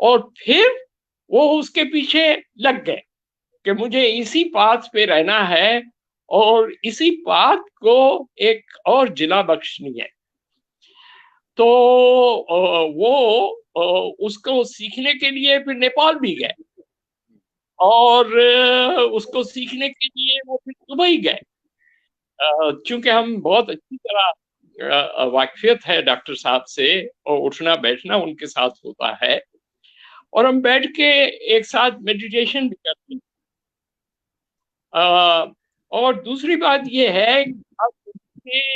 और फिर वो उसके पीछे लग गए कि मुझे इसी पाथ पे रहना है और इसी पाथ को एक और जिला बख्शनी है। तो वो उसको सीखने के लिए फिर नेपाल भी गए, और उसको सीखने के लिए वो फिर दुबई गए। चूंकि हम बहुत अच्छी तरह वाकिफियत है डॉक्टर साहब से और उठना बैठना उनके साथ होता है, और हम बैठ के एक साथ मेडिटेशन भी करते हैं। और दूसरी बात यह है कि आप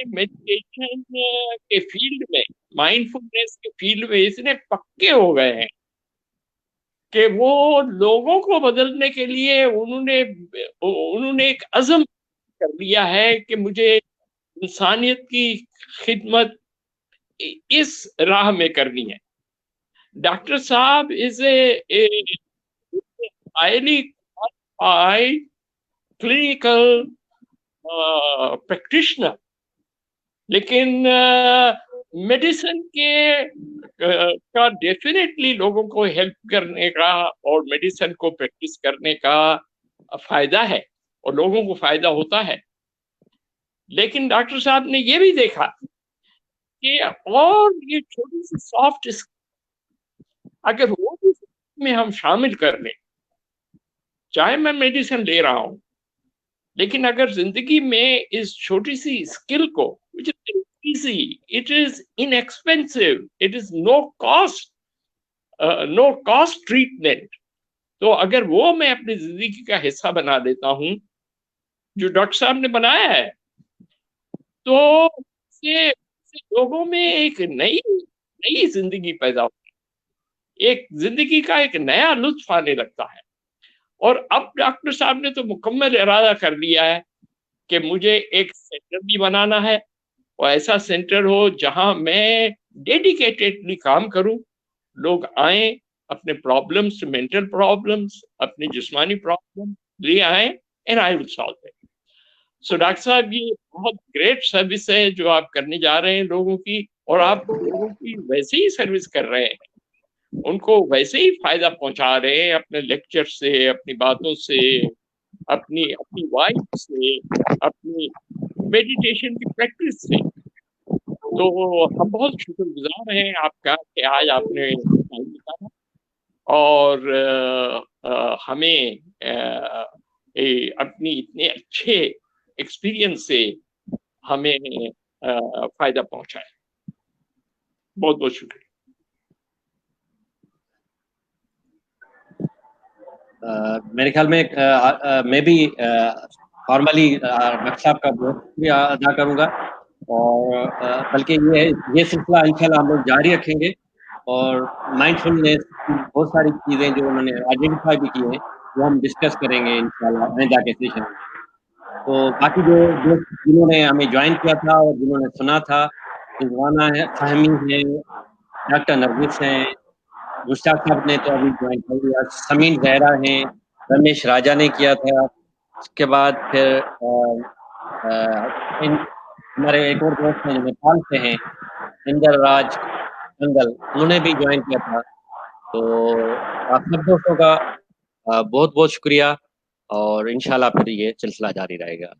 मेडिटेशन के फील्ड में, माइंडफुलनेस के फील्ड में इतने पक्के हो गए हैं कि वो लोगों को बदलने के लिए उन्होंने एक अज़म कर लिया है कि मुझे इंसानियत की खिदमत इस राह में करनी है। डॉक्टर साहब is a highly qualified clinical practitioner, लेकिन मेडिसिन का डेफिनेटली लोगों को हेल्प करने का और मेडिसिन को प्रैक्टिस करने का फायदा है और लोगों को फायदा होता है। लेकिन डॉक्टर साहब ने ये भी देखा कि और ये छोटी सी सॉफ्ट अगर वो भी में हम शामिल कर लें, चाहे मैं मेडिसिन ले रहा हूं, लेकिन अगर जिंदगी में इस छोटी सी स्किल को, which is easy, it is inexpensive, it is no cost treatment, तो अगर वो मैं अपनी जिंदगी का हिस्सा बना लेता हूं जो डॉक्टर साहब ने बनाया है, तो से लोगों में एक नई जिंदगी पैदा होती है, एक जिंदगी का एक नया लुत्फ आने लगता है। और अब डॉक्टर साहब ने तो मुकम्मल इरादा कर लिया है कि मुझे एक सेंटर भी बनाना है, और ऐसा सेंटर हो जहां मैं डेडिकेटेडली काम करूं, लोग आए अपने प्रॉब्लम्स, मेंटल प्रॉब्लम्स, अपने जिस्मानी प्रॉब्लम ले आए, and I will solve it. So doctor साहब, ये बहुत ग्रेट सर्विस है जो आप करने जा रहे हैं लोगों की, और आप लोगों की वैसे ही सर्विस कर रहे हैं, उनको वैसे ही फायदा पहुंचा रहे हैं अपने लेक्चर से, अपनी बातों से, अपनी वाइफ से, अपनी मेडिटेशन की प्रैक्टिस से। तो हम बहुत शुक्रगुजार हैं आपका कि आज आपने टाइम निकाला और हमें अपनी इतने अच्छे एक्सपीरियंस से हमें फायदा पहुंचाया। बहुत बहुत शुक्रिया। मेरे ख्याल में मैं भी फॉर्मली डॉक्टर साहब का बहुत शुक्रिया अदा करूंगा, और बल्कि ये सिलसिला इंशाल्लाह हम लोग जारी रखेंगे, और माइंडफुलनेस की बहुत सारी चीज़ें जो उन्होंने आइडेंटिफाई भी की हैं वो हम डिस्कस करेंगे इंशाल्लाह आइंदा के सेशन में। तो बाकी जो दोस्त जिन्होंने हमें ज्वाइन किया था और जिन्होंने सुना था, रिजवाना है, फाहमी है, डॉक्टर नरगिस हैं, मुश्ताक साहब ने तो अभी ज्वाइन कर लिया, समीन जहरा हैं, रमेश राजा ने किया था, उसके बाद फिर हमारे एक और दोस्त हैं जो नेपाल से हैं, इंदर राज मंगल, उन्होंने भी ज्वाइन किया था। तो आप सब दोस्तों का बहुत बहुत शुक्रिया और इंशाल्लाह फिर ये सिलसिला जारी रहेगा।